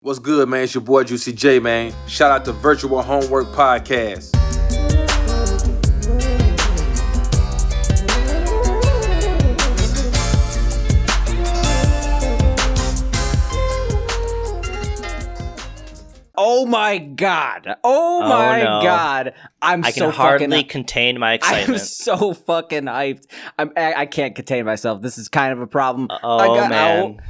What's good, man? It's your boy Juicy J, man. Shout out to Virtual Homework Podcast. Oh my god! Oh my god! I can hardly contain my excitement. I'm so fucking hyped. I can't contain myself. This is kind of a problem. Man.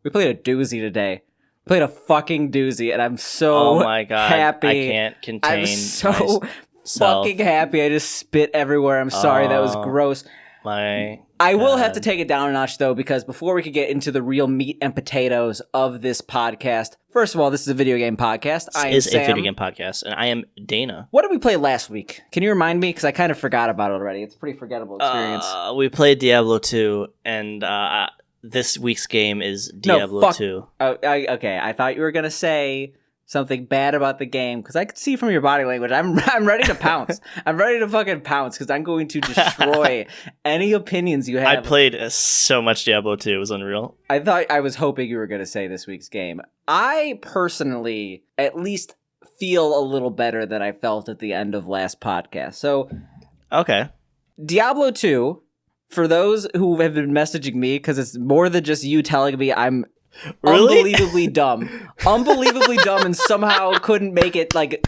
We played a doozy today. We played a fucking doozy, and I'm so oh my god, happy. I can't contain I'm so myself. fucking happy. I just spit everywhere. I'm sorry, that was gross. I will have to take it down a notch, though, because before we could get into the real meat and potatoes of this podcast, first of all, this is a video game podcast. This is a video game podcast, and I am Dana. What did we play last week? Can you remind me? Because I kind of forgot about it already. It's a pretty forgettable experience. We played Diablo 2, and this week's game is Diablo 2. Oh, okay, I thought you were going to say something bad about the game, because I could see from your body language, I'm ready to pounce. I'm ready to fucking pounce, because I'm going to destroy any opinions you have. I played so much Diablo 2, it was unreal. I was hoping you were going to say this week's game. I personally at least feel a little better than I felt at the end of last podcast. So, okay. Diablo 2, for those who have been messaging me, because it's more than just you telling me I'm unbelievably dumb, and somehow couldn't make it like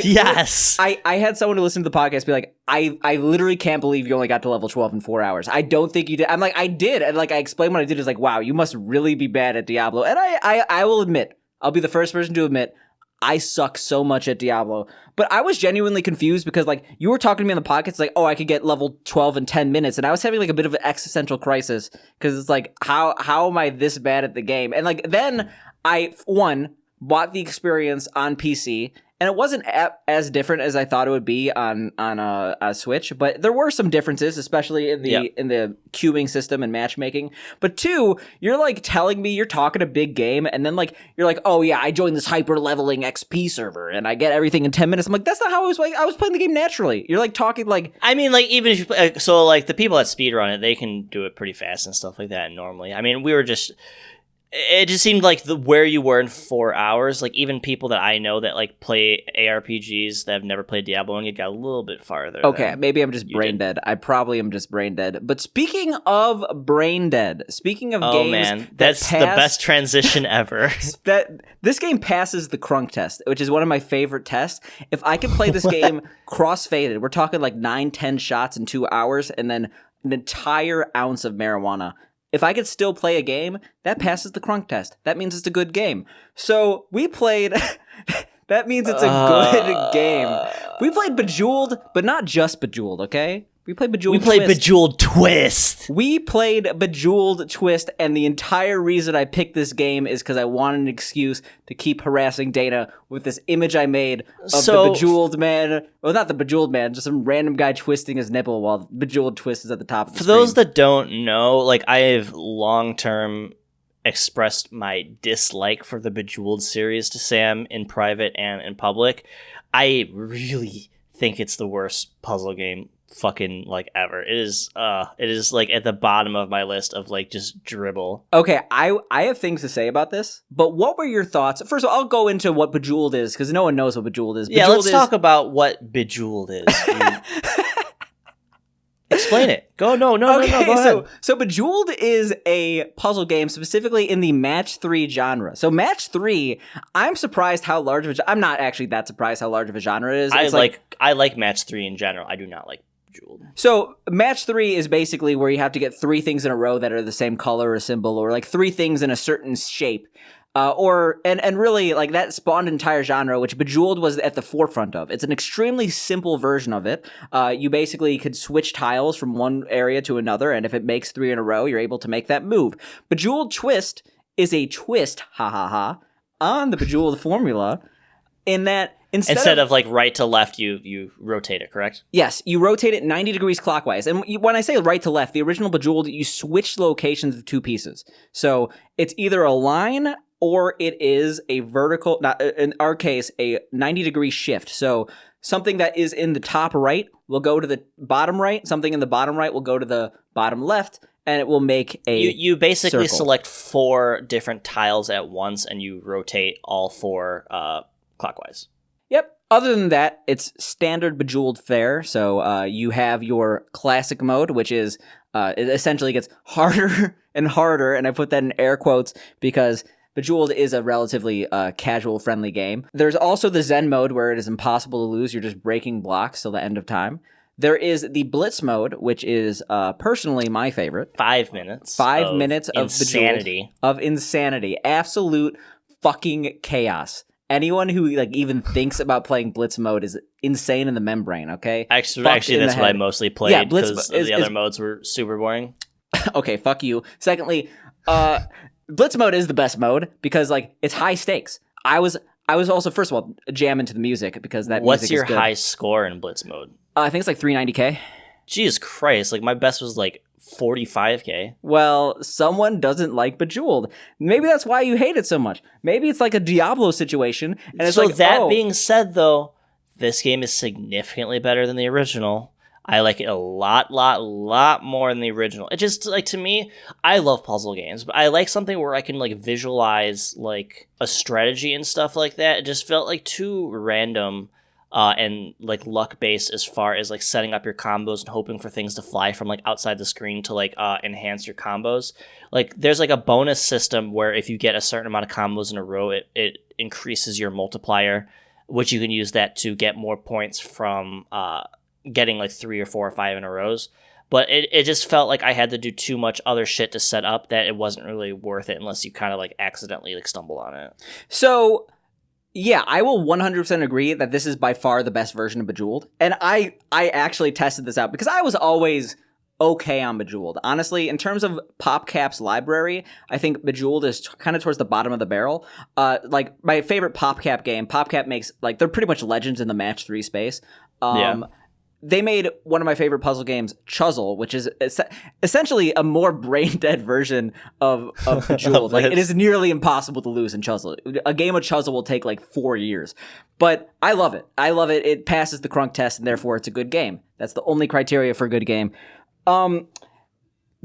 yes. I had someone who listened to the podcast be like, I literally can't believe you only got to level 12 in 4 hours. I don't think you did. I'm like, I did, and like I explained what I did. Is like, wow, you must really be bad at Diablo. And I will admit, I'll be the first person to admit, I suck so much at Diablo. But I was genuinely confused because, like, you were talking to me on the podcast, like, oh, I could get level 12 in 10 minutes. And I was having, like, a bit of an existential crisis because it's like, how am I this bad at the game? And, like, then I, bought the experience on PC. And it wasn't as different as I thought it would be on a Switch, but there were some differences, especially in the queuing system and matchmaking. But two, you're like telling me you're talking a big game, and then like you're like, oh yeah, I joined this hyper leveling XP server, and I get everything in 10 minutes. I'm like, that's not how I was. Like, I was playing the game naturally. You're like talking like, I mean, like even if you so like the people that speedrun it, they can do it pretty fast and stuff like that normally. I mean, it just seemed like where you were in 4 hours, like even people that I know that like play ARPGs that have never played Diablo and it got a little bit farther. Okay, maybe I'm just brain dead. I probably am just brain dead. But speaking of brain dead, speaking of games, man, that's the best transition ever. That this game passes the crunk test, which is one of my favorite tests. If I could play this game cross-faded, we're talking like 9-10 shots in 2 hours, and then an entire ounce of marijuana. If I could still play a game, that passes the crunk test. That means it's a good game. So we played... that means it's a good game. We played Bejeweled, but not just Bejeweled, okay? We played Bejeweled Twist. Bejeweled Twist. We played Bejeweled Twist, and the entire reason I picked this game is because I wanted an excuse to keep harassing Dana with this image I made of the Bejeweled man. Well, not the Bejeweled man, just some random guy twisting his nipple while Bejeweled Twist is at the top of the screen. For those that don't know, like I have long-term expressed my dislike for the Bejeweled series to Sam in private and in public. I really think it's the worst puzzle game fucking like ever. It is like at the bottom of my list of like just dribble. Okay, I have things to say about this, but what were your thoughts? First of all, I'll go into what Bejeweled is because no one knows what Bejeweled is. Yeah, let's talk about what Bejeweled is. Explain it. No, go ahead. So Bejeweled is a puzzle game specifically in the match 3 genre. So match 3, I'm surprised how large of a I'm not actually that surprised how large of a genre it is. I like match 3 in general. I do not like Bejeweled. So match 3 is basically where you have to get 3 things in a row that are the same color or symbol, or like 3 things in a certain shape. And really, like, that spawned an entire genre, which Bejeweled was at the forefront of. It's an extremely simple version of it. You basically could switch tiles from one area to another, and if it makes 3 in a row, you're able to make that move. Bejeweled Twist is a twist, on the Bejeweled formula, in that instead of like right to left, you rotate it, correct? Yes, you rotate it 90 degrees clockwise. And when I say right to left, the original Bejeweled, you switch locations of 2 pieces. So it's either a line or it is a vertical, in our case, a 90-degree shift. So something that is in the top right will go to the bottom right. Something in the bottom right will go to the bottom left. and it will make a You basically circle. select 4 different tiles at once, and you rotate all 4 clockwise. Yep. Other than that, it's standard Bejeweled fare. So you have your classic mode, which is it essentially gets harder and harder, and I put that in air quotes because Bejeweled is a relatively casual-friendly game. There's also the Zen mode, where it is impossible to lose. You're just breaking blocks till the end of time. There is the Blitz mode, which is personally my favorite. 5 minutes. 5 minutes of insanity. Bejeweled, of insanity. Absolute fucking chaos. Anyone who even thinks about playing Blitz mode is insane in the membrane, okay? Actually, in that's the what I head. mostly played Yeah, Blitz because is- the other modes were super boring. Okay, fuck you. Secondly, Blitz mode is the best mode because it's high stakes. I was also, first of all, jamming to the music because that What's music your is good. high score in Blitz mode? I think it's 390k. Jesus Christ, my best was 45k. Well, someone doesn't like Bejeweled. Maybe that's why you hate it so much. Maybe it's like a Diablo situation, and it's So that oh, being said, though, this game is significantly better than the original. I like it a lot more than the original. It just, to me, I love puzzle games, but I like something where I can, visualize, a strategy and stuff like that. It just felt, too random and, luck-based as far as, setting up your combos and hoping for things to fly from, outside the screen to, enhance your combos. There's, a bonus system where if you get a certain amount of combos in a row, it increases your multiplier, which you can use that to get more points from, getting 3 or 4 or 5 in a rows. But it just felt like I had to do too much other shit to set up that it wasn't really worth it unless you kind of accidentally stumble on it. So, yeah, I will 100% agree that this is by far the best version of Bejeweled. And I actually tested this out because I was always okay on Bejeweled. Honestly, in terms of PopCap's library, I think Bejeweled is kind of towards the bottom of the barrel. My favorite PopCap game, PopCap makes, they're pretty much legends in the match 3 space. Yeah. They made one of my favorite puzzle games, Chuzzle, which is essentially a more brain-dead version of Bejeweled. It is nearly impossible to lose in Chuzzle. A game of Chuzzle will take 4 years. But I love it. It passes the Crunk test, and therefore it's a good game. That's the only criteria for a good game. The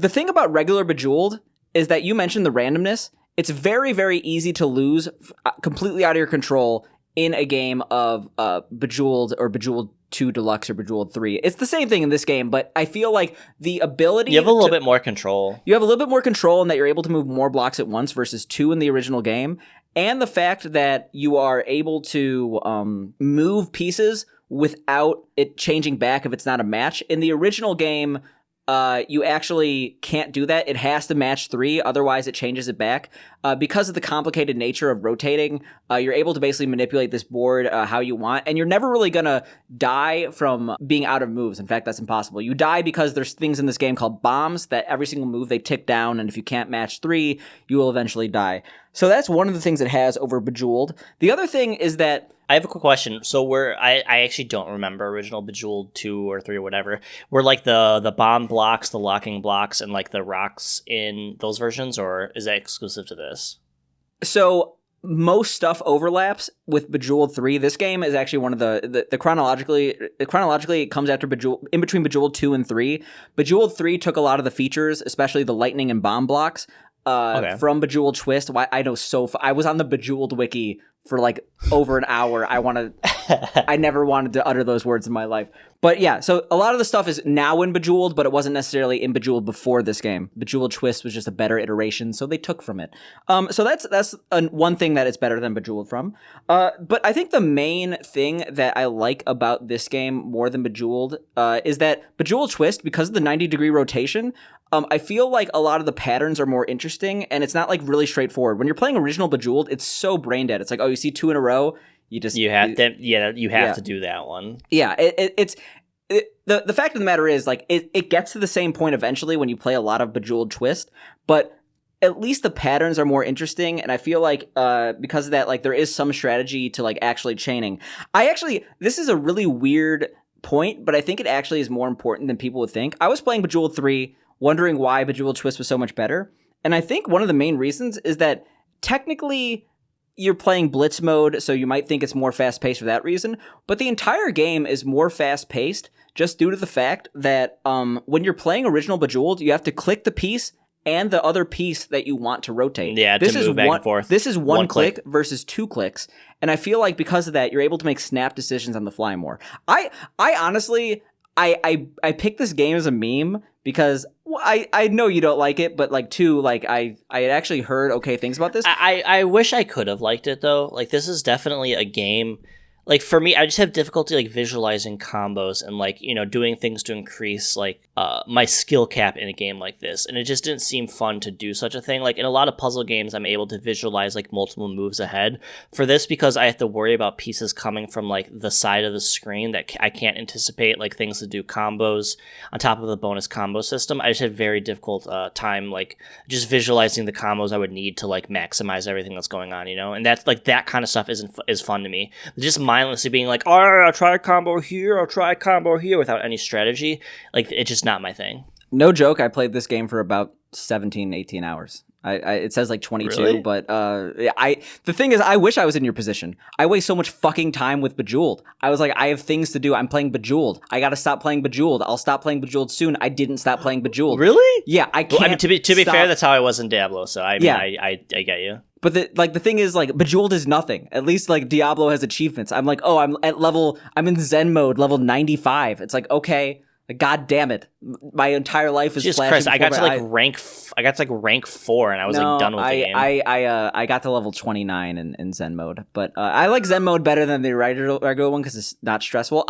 thing about regular Bejeweled is that you mentioned the randomness. It's very, very easy to lose completely out of your control in a game of Bejeweled or Bejeweled 2 Deluxe or Bejeweled 3. It's the same thing in this game, but I feel like the ability... You have a little bit more control. You have a little bit more control in that you're able to move more blocks at once versus 2 in the original game, and the fact that you are able to move pieces without it changing back if it's not a match. In the original game, you actually can't do that. It has to match 3, otherwise it changes it back. Because of the complicated nature of rotating, you're able to basically manipulate this board how you want, and you're never really going to die from being out of moves. In fact, that's impossible. You die because there's things in this game called bombs that every single move they tick down, and if you can't match 3, you will eventually die. So that's one of the things it has over Bejeweled. The other thing is that I have a quick question. So I actually don't remember original Bejeweled 2 or 3 or whatever. Were the bomb blocks, the locking blocks, and the rocks in those versions, or is that exclusive to this? So most stuff overlaps with Bejeweled 3. This game is actually one of the chronologically it comes after Bejeweled, in between Bejeweled 2 and 3. Bejeweled 3 took a lot of the features, especially the lightning and bomb blocks, from Bejeweled Twist. Why I know I was on the Bejeweled wiki for over an hour. I never wanted to utter those words in my life. But yeah, so a lot of the stuff is now in Bejeweled, but it wasn't necessarily in Bejeweled before this game. Bejeweled Twist was just a better iteration, so they took from it. So that's one thing that it's better than Bejeweled from. But I think the main thing that I like about this game more than Bejeweled is that Bejeweled Twist, because of the 90-degree rotation, I feel like a lot of the patterns are more interesting, and it's not really straightforward. When you're playing original Bejeweled, it's so brain dead. It's you see 2 in a row, you have to do that one. Yeah, the fact of the matter is it gets to the same point eventually when you play a lot of Bejeweled Twist, but at least the patterns are more interesting, and I feel like because of that, there is some strategy to actually chaining. This is a really weird point, but I think it actually is more important than people would think. I was playing Bejeweled 3, wondering why Bejeweled Twist was so much better, and I think one of the main reasons is that technically you're playing blitz mode, so you might think it's more fast-paced for that reason, but the entire game is more fast-paced just due to the fact that when you're playing original Bejeweled, you have to click the piece and the other piece that you want to rotate. Yeah, to move back and forth. This is one click versus 2 clicks, and I feel like because of that, you're able to make snap decisions on the fly more. I honestly, I picked this game as a meme because I know you don't like it, but like two, like I had actually heard okay things about this. I wish I could have liked it though. Like this is definitely a game. Like for me, I just have difficulty like visualizing combos and like, you know, doing things to increase like my skill cap in a game like this. And it just didn't seem fun to do such a thing. Like in a lot of puzzle games, I'm able to visualize like multiple moves ahead. For this, because I have to worry about pieces coming from like the side of the screen that I can't anticipate, like things to do combos on top of the bonus combo system. I just had very difficult time like just visualizing the combos I would need to like maximize everything that's going on, you know? And that's like that kind of stuff is fun to me. Just mindlessly being like, oh, I'll try a combo here, I'll try a combo here without any strategy. Like it's just not my thing. No joke, I played this game for about 17, 18 hours. It says like 22, really? But the thing is, I wish I was in your position. I waste so much fucking time with Bejeweled. I was like, I have things to do. I'm playing Bejeweled. I gotta stop playing Bejeweled. I'll stop playing Bejeweled soon. I didn't stop playing Bejeweled. Really? Yeah, I can't. Well, I mean, to be fair, that's how I was in Diablo. So I get you. But the thing is, like, Bejeweled is nothing. At least, like, Diablo has achievements. I'm like, oh, I'm in Zen mode, level 95. It's like, okay, god damn it. My entire life is Jesus flashing Christ, I got to before like rank 4 and I was like done with the game. I got to level 29 in Zen mode. But I like Zen mode better than the regular one because it's not stressful.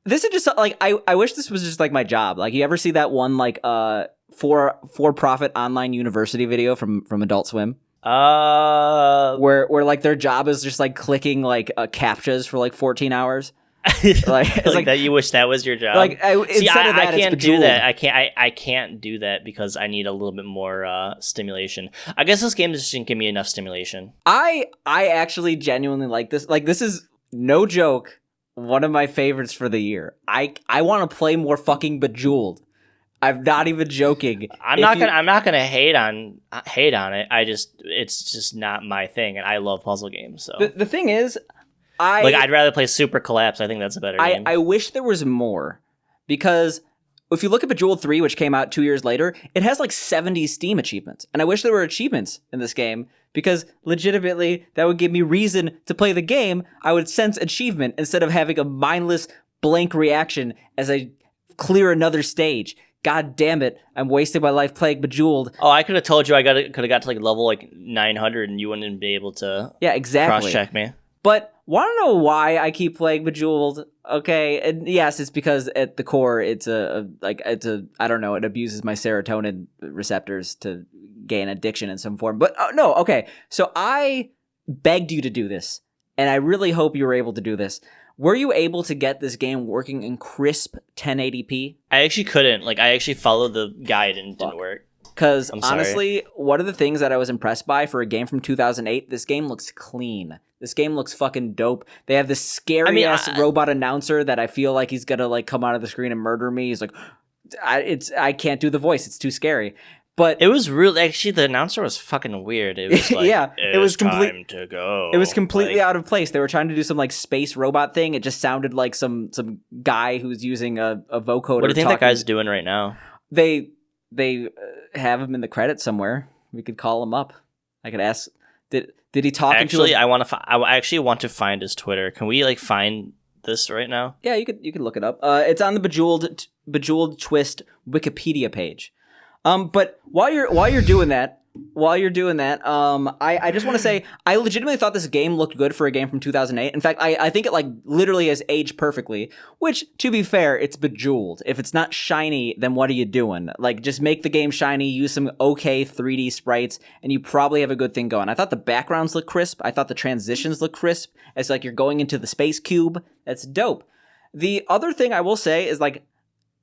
This is just, like, I wish this was just, like, my job. Like, you ever see that one, like, for-profit online university video from Adult Swim? Where like their job is just like clicking like captchas for like 14 hours. Like, it's like that. You wish that was your job. Like I can't do that. I can't do that because I need a little bit more stimulation. I guess this game just didn't give me enough stimulation. I actually genuinely like this. Like this is no joke. One of my favorites for the year. I want to play more fucking Bejeweled. I'm not even joking. I'm not gonna hate on it. It's just not my thing, and I love puzzle games. So the thing is, I'd rather play Super Collapse. I think that's a better game. I wish there was more, because if you look at Bejeweled 3, which came out 2 years later, it has like 70 Steam achievements, and I wish there were achievements in this game because legitimately that would give me reason to play the game. I would sense achievement instead of having a mindless blank reaction as I clear another stage. God damn it! I'm wasting my life playing Bejeweled. Oh, I could have told you could have got to like level like 900 and you wouldn't be able to. Yeah, exactly. Cross-check me. But want to know why I keep playing Bejeweled? Okay, and yes, it's because at the core, it's I don't know, it abuses my serotonin receptors to gain addiction in some form. But no, okay. So I begged you to do this, and I really hope you were able to do this. Were you able to get this game working in crisp 1080p? I actually couldn't. Like, I actually followed the guide and it didn't work. Because honestly, one of the things that I was impressed by for a game from 2008, this game looks clean. This game looks fucking dope. They have this scary ass robot announcer that I feel like he's gonna like come out of the screen and murder me. He's like, I can't do the voice. It's too scary. But it was really actually the announcer was fucking weird. It was like, yeah, it was time to go. It was completely out of place. They were trying to do some like space robot thing. It just sounded like some guy who's using a vocoder. What do you think that guy's doing right now? They have him in the credits somewhere. We could call him up. I could ask. Did he talk? Actually, I actually want to find his Twitter. Can we like find this right now? Yeah, you could look it up. It's on the Bejeweled Twist Wikipedia page. But while you're doing that, I just want to say I legitimately thought this game looked good for a game from 2008. In fact, I think it like literally has aged perfectly, which to be fair, it's Bejeweled. If it's not shiny, then what are you doing? Like just make the game shiny, use some okay 3D sprites, and you probably have a good thing going. I thought the backgrounds look crisp. I thought the transitions look crisp. It's like you're going into the space cube. That's dope. The other thing I will say is like,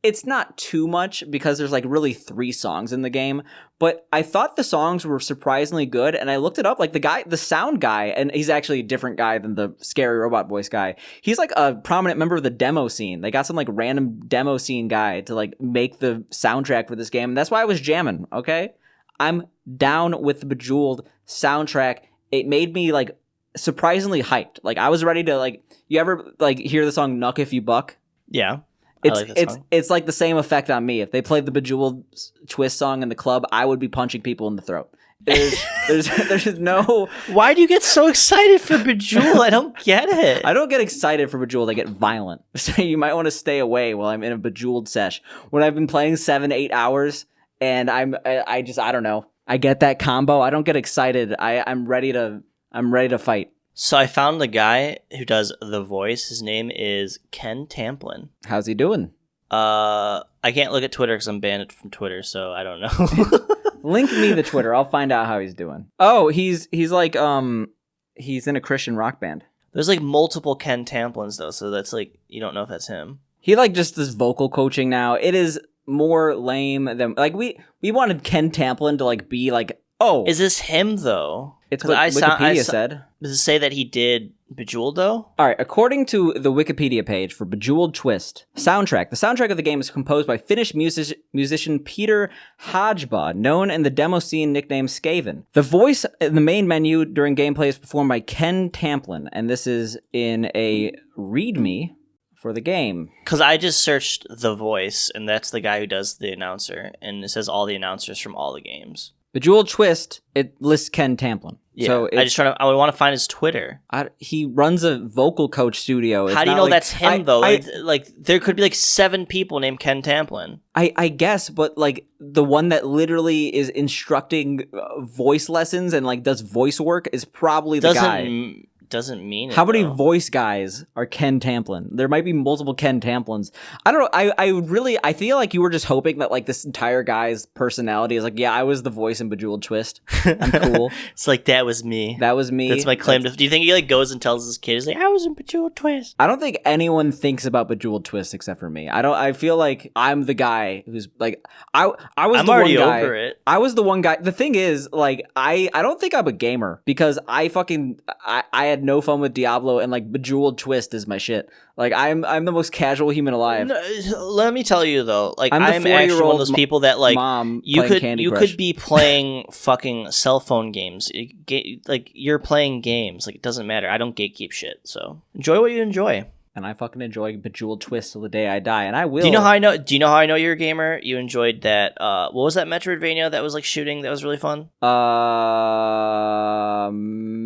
it's not too much because there's like really 3 songs in the game, but I thought the songs were surprisingly good. And I looked it up, like the sound guy, and he's actually a different guy than the scary robot voice guy. He's like a prominent member of the demo scene. They got some like random demo scene guy to like make the soundtrack for this game. And that's why I was jamming. Okay. I'm down with the Bejeweled soundtrack. It made me like surprisingly hyped. Like I was ready to like. You ever like hear the song "Knuck If You Buck"? Yeah. I like that song. It's like the same effect on me. If they played the Bejeweled Twist song in the club, I would be punching people in the throat. There's no. Why do you get so excited for Bejeweled? I don't get it. I don't get excited for Bejeweled. I get violent. So you might want to stay away while I'm in a Bejeweled sesh. When I've been playing 7-8 hours and I don't know. I get that combo. I don't get excited. I'm ready to fight. So I found the guy who does the voice. His name is Ken Tamplin. How's he doing? I can't look at Twitter because I'm banned from Twitter, so I don't know. Link me the Twitter. I'll find out how he's doing. Oh, he's like he's in a Christian rock band. There's like multiple Ken Tamplins though, so that's like you don't know if that's him. He like just does vocal coaching now. It is more lame than like we wanted Ken Tamplin to like be like, oh, is this him though? It's what Wikipedia said. Does it say that he did Bejeweled though? All right, according to the Wikipedia page for Bejeweled Twist soundtrack, the soundtrack of the game is composed by Finnish musician Peter Hajba, known in the demo scene nickname Skaven. The voice in the main menu during gameplay is performed by Ken Tamplin, and this is in a README for the game. Because I just searched the voice, and that's the guy who does the announcer, and it says all the announcers from all the games. Bejeweled Twist, it lists Ken Tamplin. Yeah, so I would want to find his Twitter. He runs a vocal coach studio. How do you know that's him though? Like there could be like 7 people named Ken Tamplin. I guess, but like the one that literally is instructing voice lessons and like does voice work is probably the guy. Doesn't mean How many voice guys are Ken Tamplin? There might be multiple Ken Tamplins. I don't know. I feel like you were just hoping that like this entire guy's personality is like, yeah, I was the voice in Bejeweled Twist. I'm cool. It's like that was me. That was me. That's my claim to. Do you think he like goes and tells his kids like I was in Bejeweled Twist? I don't think anyone thinks about Bejeweled Twist except for me. I feel like I'm the guy who's like I was. I'm the already one guy, over it. I was the one guy. The thing is, like I don't think I'm a gamer because I had no fun with Diablo and like Bejeweled Twist is my shit. Like I'm the most casual human alive. No, let me tell you though, like I'm actually one of those people that like mom you Candy Crush. could be playing fucking cell phone games. Like you're playing games. Like it doesn't matter. I don't gatekeep shit. So enjoy what you enjoy. And I fucking enjoy Bejeweled Twist till the day I die, and I will. Do you know how I know? Do you know how I know you're a gamer? You enjoyed that. What was that Metroidvania that was like shooting? That was really fun.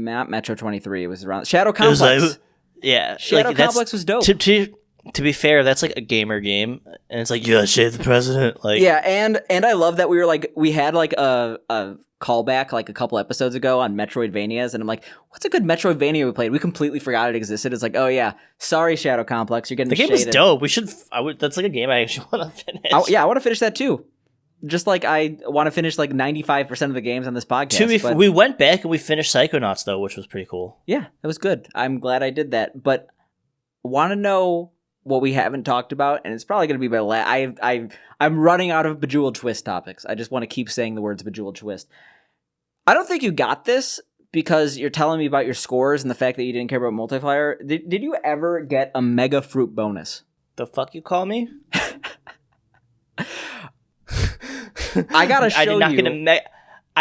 Not Metro 23. It was around Shadow Complex. It was like, yeah, Shadow like, Complex was dope. To be fair, that's like a gamer game, and it's like you gotta shave the president. Like yeah, and I love that we had like a callback like a couple episodes ago on Metroidvanias, and I'm like, what's a good Metroidvania we played? We completely forgot it existed. It's like, oh yeah, sorry Shadow Complex, you're getting the game shaded. was dope. That's like a game I actually want to finish. I want to finish that too. Just like I want to finish like 95% of the games on this podcast. We went back and we finished Psychonauts though, which was pretty cool. Yeah, that was good. I'm glad I did that. But want to know what we haven't talked about, and it's probably going to be my last. I'm running out of Bejeweled Twist topics. I just want to keep saying the words Bejeweled Twist. I don't think you got this because you're telling me about your scores and the fact that you didn't care about multiplayer. Did you ever get a mega fruit bonus? The fuck you call me? I gotta show you. I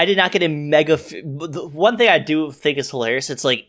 did not get a mega. One thing I do think is hilarious. It's like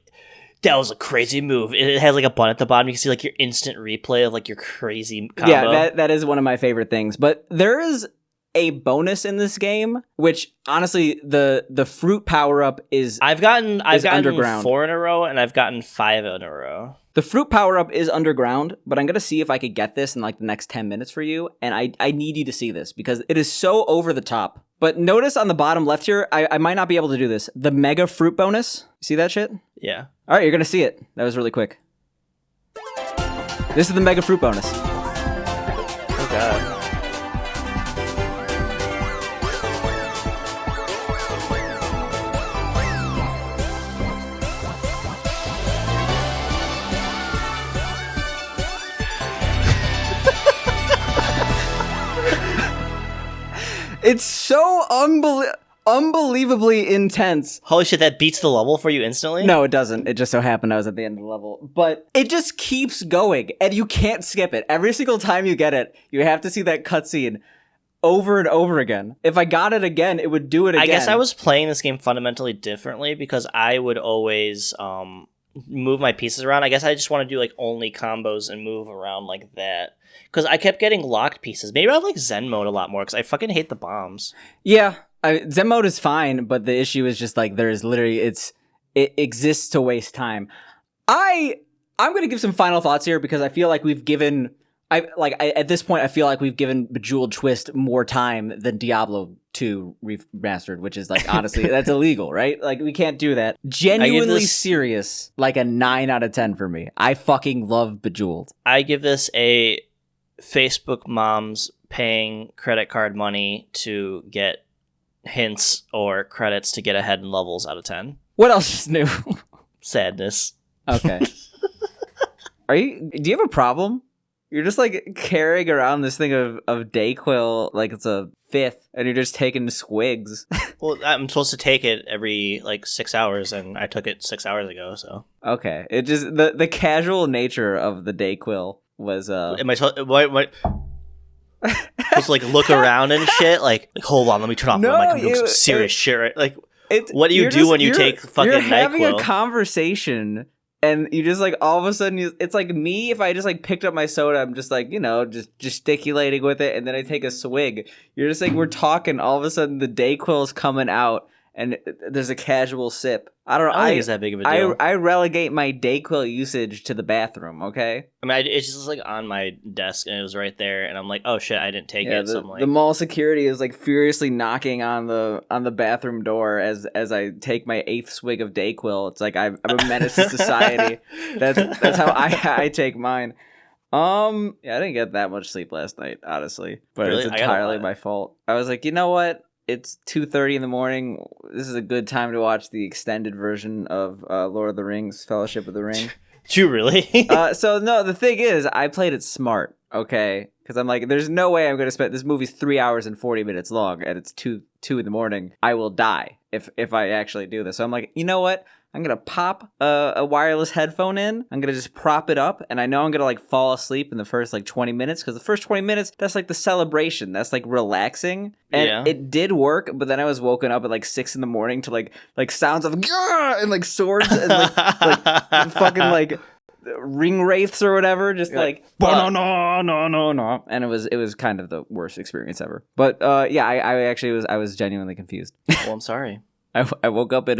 that was a crazy move. It has like a button at the bottom. You can see like your instant replay of like your crazy combo. Yeah, that is one of my favorite things. But there is a bonus in this game, which honestly, the fruit power up is. I've gotten underground 4 in a row, and I've gotten 5 in a row. The fruit power up is underground, but I'm gonna see if I could get this in like the next 10 minutes for you, and I need you to see this because it is so over the top. But notice on the bottom left here, I might not be able to do this. The mega fruit bonus. See that shit? Yeah. All right, you're gonna see it. That was really quick. This is the mega fruit bonus. Oh god. It's so unbelievably intense. Holy shit, that beats the level for you instantly? No, it doesn't. It just so happened I was at the end of the level. But it just keeps going, and you can't skip it. Every single time you get it, you have to see that cutscene over and over again. If I got it again, it would do it again. I guess I was playing this game fundamentally differently because I would always move my pieces around. I guess I just want to do like only combos and move around like that. Because I kept getting locked pieces. Maybe I like Zen mode a lot more because I fucking hate the bombs. Yeah, Zen mode is fine, but the issue is just like there's literally it exists to waste time. I'm gonna give some final thoughts here because I feel like we've given at this point I feel like we've given Bejeweled Twist more time than Diablo 2 remastered, which is like honestly that's illegal, right? Like we can't do that. Genuinely serious, like a 9 out of 10 for me. I fucking love Bejeweled. I give this a Facebook moms paying credit card money to get hints or credits to get ahead in levels out of 10. What else is new? Sadness. Okay. Do you have a problem? You're just like carrying around this thing of Dayquil like it's a fifth, and you're just taking swigs. Well, I'm supposed to take it every like 6 hours, and I took it 6 hours ago. So okay, it just the casual nature of the Dayquil was. Am I what? Just like look around and shit. Like hold on, let me turn off. No, I'm doing some serious shit. Right? Like what do you do just, when you take fucking You're having NyQuil? A conversation. And you just like all of a sudden it's like me if I just like picked up my soda, I'm just like, just gesticulating with it, and then I take a swig. You're just like we're talking, all of a sudden the Dayquil is coming out and there's a casual sip. I don't know. I don't think it's that big of a deal. I relegate my Dayquil usage to the bathroom, okay? I mean, it's just like on my desk and it was right there, and I'm like, oh shit, I didn't take it. So I'm like, the mall security is like furiously knocking on the bathroom door as I take my 8th swig of Dayquil. It's like I'm a menace to society. That's how I take mine. I didn't get that much sleep last night, honestly, but really? It's entirely my fault. I was like, you know what? It's 2:30 in the morning. This is a good time to watch the extended version of Lord of the Rings, Fellowship of the Ring. Did you really? So no, the thing is, I played it smart, okay? Because I'm like, there's no way I'm going to spend this movie's 3 hours and 40 minutes long, and it's 2 in the morning. I will die if I actually do this. So I'm like, you know what? I'm going to pop a wireless headphone in. I'm going to just prop it up. And I know I'm going to like fall asleep in the first like 20 minutes. Because the first 20 minutes, that's like the celebration. That's like relaxing. And It did work. But then I was woken up at like 6 in the morning to like sounds of and like swords and like fucking like ring wraiths or whatever. Just like no. And it was kind of the worst experience ever. But I was genuinely confused. Well, I'm sorry. I woke up in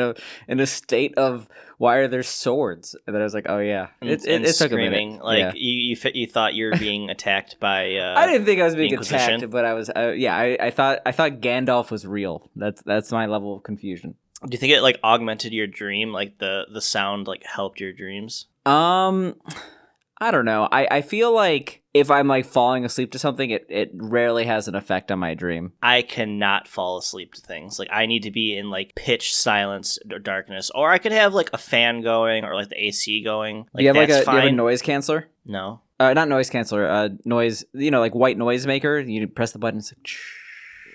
a state of why are there swords? And then I was like, oh yeah, it took a minute. Like you thought you were being attacked by. I didn't think I was being attacked, but I was. I thought Gandalf was real. That's my level of confusion. Do you think it like augmented your dream? Like the sound like helped your dreams? I don't know. I feel like if I'm like falling asleep to something, it rarely has an effect on my dream. I cannot fall asleep to things. Like I need to be in like pitch silence or darkness, or I could have like a fan going or like the AC going. Like, do you have do you have a noise canceller? No. Not noise canceller. Noise. Like white noise maker. You press the button. It's like,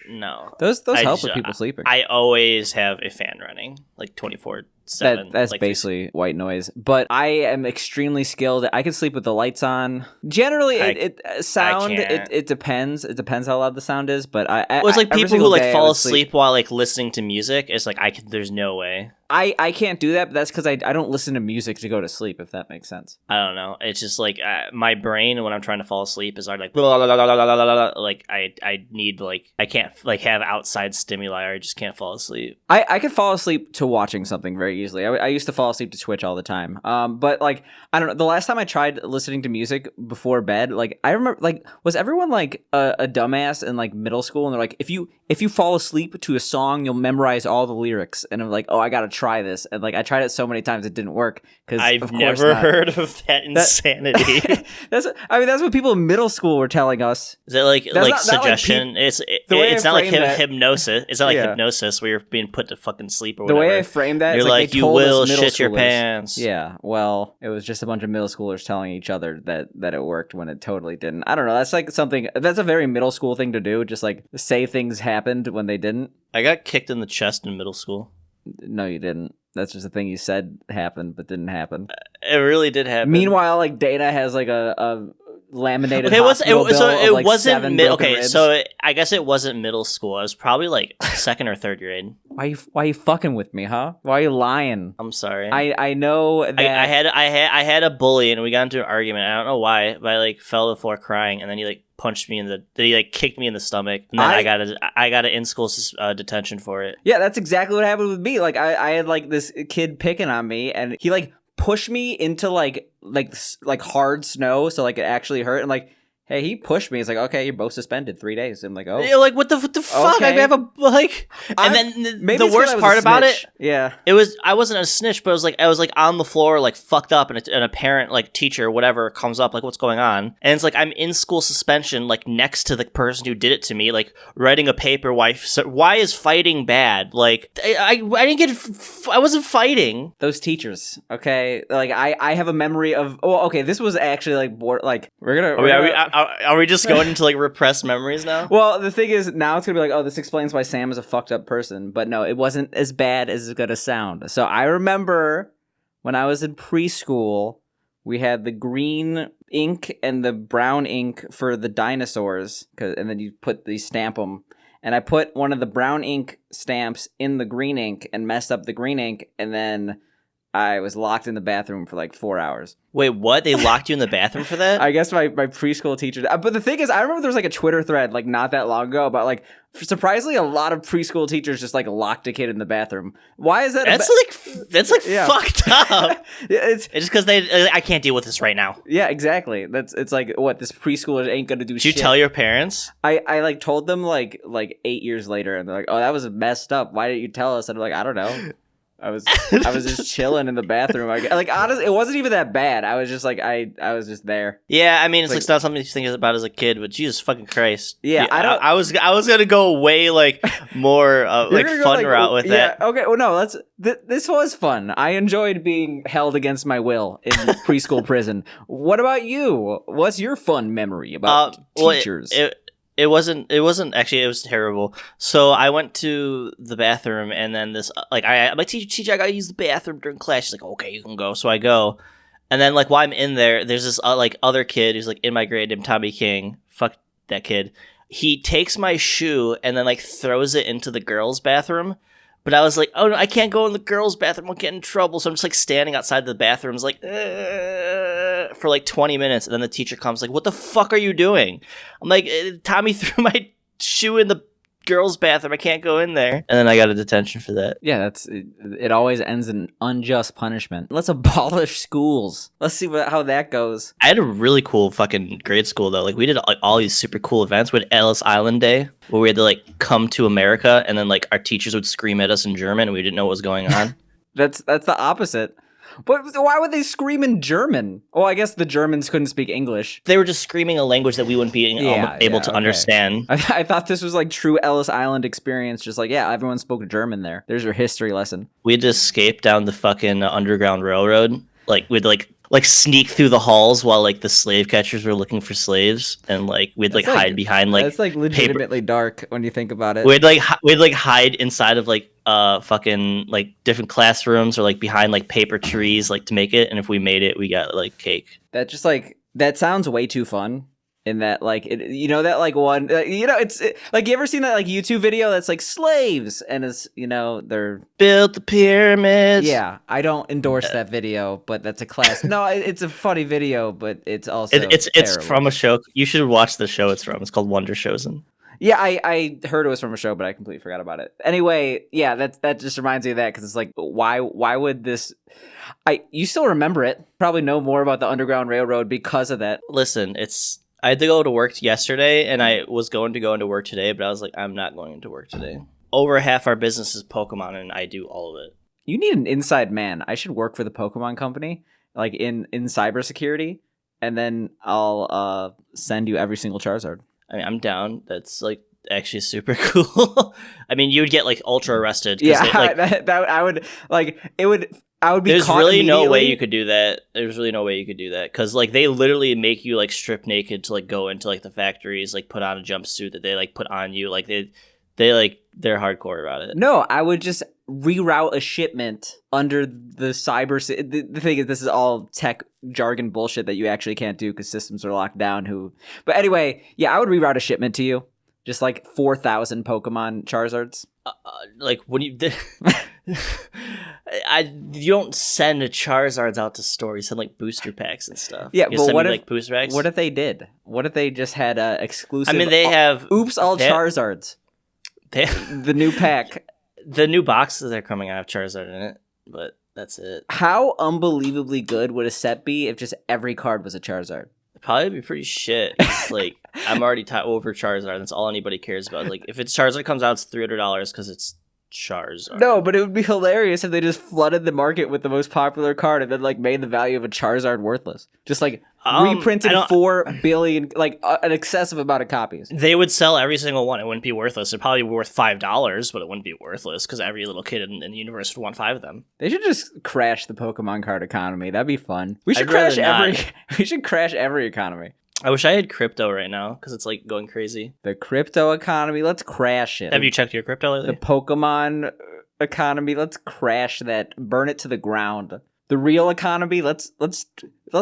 no. Those help with people sleeping. I always have a fan running like 24/7. That's like basically white noise. But I am extremely skilled. I can sleep with the lights on. Generally, it depends. It depends how loud the sound is. But it's like people who like fall asleep while like listening to music. It's like there's no way. I can't do that, but that's because I don't listen to music to go to sleep, if that makes sense. I don't know. It's just like my brain when I'm trying to fall asleep is like blah, blah, blah, blah, blah, blah, blah. Like I need like I can't like have outside stimuli or I just can't fall asleep. I could fall asleep to watching something very easily. I used to fall asleep to Twitch all the time. But like I don't know. The last time I tried listening to music before bed, like I remember like was everyone like a dumbass in like middle school and they're like if you fall asleep to a song you'll memorize all the lyrics and I'm like oh I gotta try this and like I tried it so many times it didn't work because I've never heard of that insanity. That's what people in middle school were telling us. Is it like suggestion? It's not like hypnosis. It's not like hypnosis where you're being put to fucking sleep or whatever. The way I framed that, you're like you will shit your pants. Yeah, well, it was just a bunch of middle schoolers telling each other that it worked when it totally didn't. I don't know. That's like that's a very middle school thing to do. Just like say things happened when they didn't. I got kicked in the chest in middle school. No, you didn't. That's just a thing you said happened but didn't happen. It really did happen. Meanwhile, like Dana has like a laminated Okay, hospital bill of like wasn't 7 broken okay. ribs. So I guess it wasn't middle school. It was probably like second or third grade. Why you fucking with me, huh? Why are you lying? I'm sorry. I know that I had a bully and we got into an argument. I don't know why, but I like fell to the floor crying, and then he like punched me kicked me in the stomach, and then I got an in-school detention for it. Yeah, that's exactly what happened with me. Like I had like this kid picking on me, and he like pushed me into like hard snow, so like it actually hurt, and like. Hey, he pushed me. He's like, okay, you're both suspended 3 days. I'm like, oh. You're like, what the fuck? Okay. I have a, like... And then the worst part about it... Yeah. I wasn't a snitch, but I was like on the floor, like fucked up, and a parent, like teacher, whatever, comes up, like, what's going on? And it's like, I'm in school suspension, like, next to the person who did it to me, like, writing a paper, why is fighting bad? Like, I didn't get... I wasn't fighting. Those teachers, okay? Like, I have a memory of... Oh, okay, this was actually, like, we're gonna... Are we just going into like repressed memories now? Well, the thing is, now it's gonna be like, oh, this explains why Sam is a fucked up person. But no, it wasn't as bad as it's gonna sound. So I remember when I was in preschool, we had the green ink and the brown ink for the dinosaurs, and then you stamp them. And I put one of the brown ink stamps in the green ink and messed up the green ink, and then I was locked in the bathroom for like 4 hours. Wait, what? They locked you in the bathroom for that? I guess my preschool teacher... But the thing is, I remember there was like a Twitter thread like not that long ago about like, surprisingly, a lot of preschool teachers just like locked a kid in the bathroom. Why is that? That's fucked up. It's just because I can't deal with this right now. Yeah, exactly. It's like, what, this preschooler ain't gonna do Did shit. you tell your parents? I like told them like 8 years later, and they're like, oh, that was messed up. Why didn't you tell us? And I'm like, I don't know. I was just chilling in the bathroom. Like honestly, it wasn't even that bad. I was just like I was just there. Yeah, I mean, it's not something you think about as a kid, but Jesus fucking Christ. Yeah, I was gonna go way like more like fun route with that. Okay, well no, this was fun. I enjoyed being held against my will in preschool prison. What about you? What's your fun memory about teachers? It wasn't actually, it was terrible. So I went to the bathroom, and then this, like, I'm like, teacher, I gotta use the bathroom during class. She's like, okay, you can go. So I go. And then, like, while I'm in there, there's this, like, other kid who's, like, in my grade named Tommy King. Fuck that kid. He takes my shoe and then, like, throws it into the girls' bathroom. But I was like, oh, no, I can't go in the girls' bathroom. I'll get in trouble. So I'm just, like, standing outside the bathrooms, like, for, like, 20 minutes. And then the teacher comes, like, what the fuck are you doing? I'm like, Tommy threw my shoe in the girls' bathroom. I can't go in there. And then I got a detention for that. Yeah, it always ends in unjust punishment. Let's abolish schools. Let's see how that goes. I had a really cool fucking grade school, though. Like, we did all these super cool events. We had Ellis Island Day, where we had to, like, come to America, and then, like, our teachers would scream at us in German, and we didn't know what was going on. That's the opposite. But why would they scream in German? Well, I guess the Germans couldn't speak English. They were just screaming a language that we wouldn't be able to understand. I thought this was like true Ellis Island experience. Just like, yeah, everyone spoke German there. There's your history lesson. We had to escape down the fucking Underground Railroad. Like, we'd like sneak through the halls while like the slave catchers were looking for slaves, and like we'd like hide behind like that's like legitimately dark when you think about it. We'd like hide inside of like fucking like different classrooms or like behind like paper trees like to make it, and if we made it we got like cake. That just like that sounds way too fun. In that, like, that, like, one, it's like, you ever seen that, like, YouTube video that's, like, slaves, and it's, they're... Built the pyramids. Yeah, I don't endorse that video, but that's a class. No, it's a funny video, but it's also It's from a show. You should watch the show it's from. It's called Wonder Chosen. Yeah, I heard it was from a show, but I completely forgot about it. Anyway, yeah, that just reminds me of that, because it's like, why would this... You still remember it. Probably know more about the Underground Railroad because of that. Listen, I had to go to work yesterday, and I was going to go into work today, but I was like, I'm not going into work today. Over half our business is Pokemon, and I do all of it. You need an inside man. I should work for the Pokemon company, like in cybersecurity, and then I'll send you every single Charizard. I mean, I'm down. That's like actually super cool. I mean, you would get like ultra arrested. Yeah, I would like it would. I would be. There's really no way you could do that. There's really no way you could do that because like they literally make you like strip naked to like go into like the factories, like put on a jumpsuit that they like put on you. Like they're hardcore about it. No, I would just reroute a shipment under the cyber. The thing is, this is all tech jargon bullshit that you actually can't do because systems are locked down. But anyway, yeah, I would reroute a shipment to you. Just like 4,000 Pokemon Charizards. Like when you you don't send a Charizards out to store. You send like booster packs and stuff. Yeah, but what if like booster packs? What if they did? What if they just had exclusive? I mean, they have all Charizards. The new pack. The new boxes that are coming out have Charizard in it, but that's it. How unbelievably good would a set be if just every card was a Charizard? It'd probably be pretty shit. It's like I'm already over Charizard. That's all anybody cares about. Like if it's Charizard comes out, it's $300 because it's Charizard. No, but it would be hilarious if they just flooded the market with the most popular card and then like made the value of a Charizard worthless. Just like reprinted 4 billion, like an excessive amount of copies. They would sell every single one. It wouldn't be worthless. It'd probably be worth $5, but it wouldn't be worthless because every little kid in the universe would want 5 of them. They should just crash the Pokemon card economy. That'd be fun. We should crash every. We should crash every economy. I wish I had crypto right now because it's like going crazy. The crypto economy, let's crash it. Have you checked your crypto lately? The Pokemon economy, let's crash that. Burn it to the ground. The real economy, let's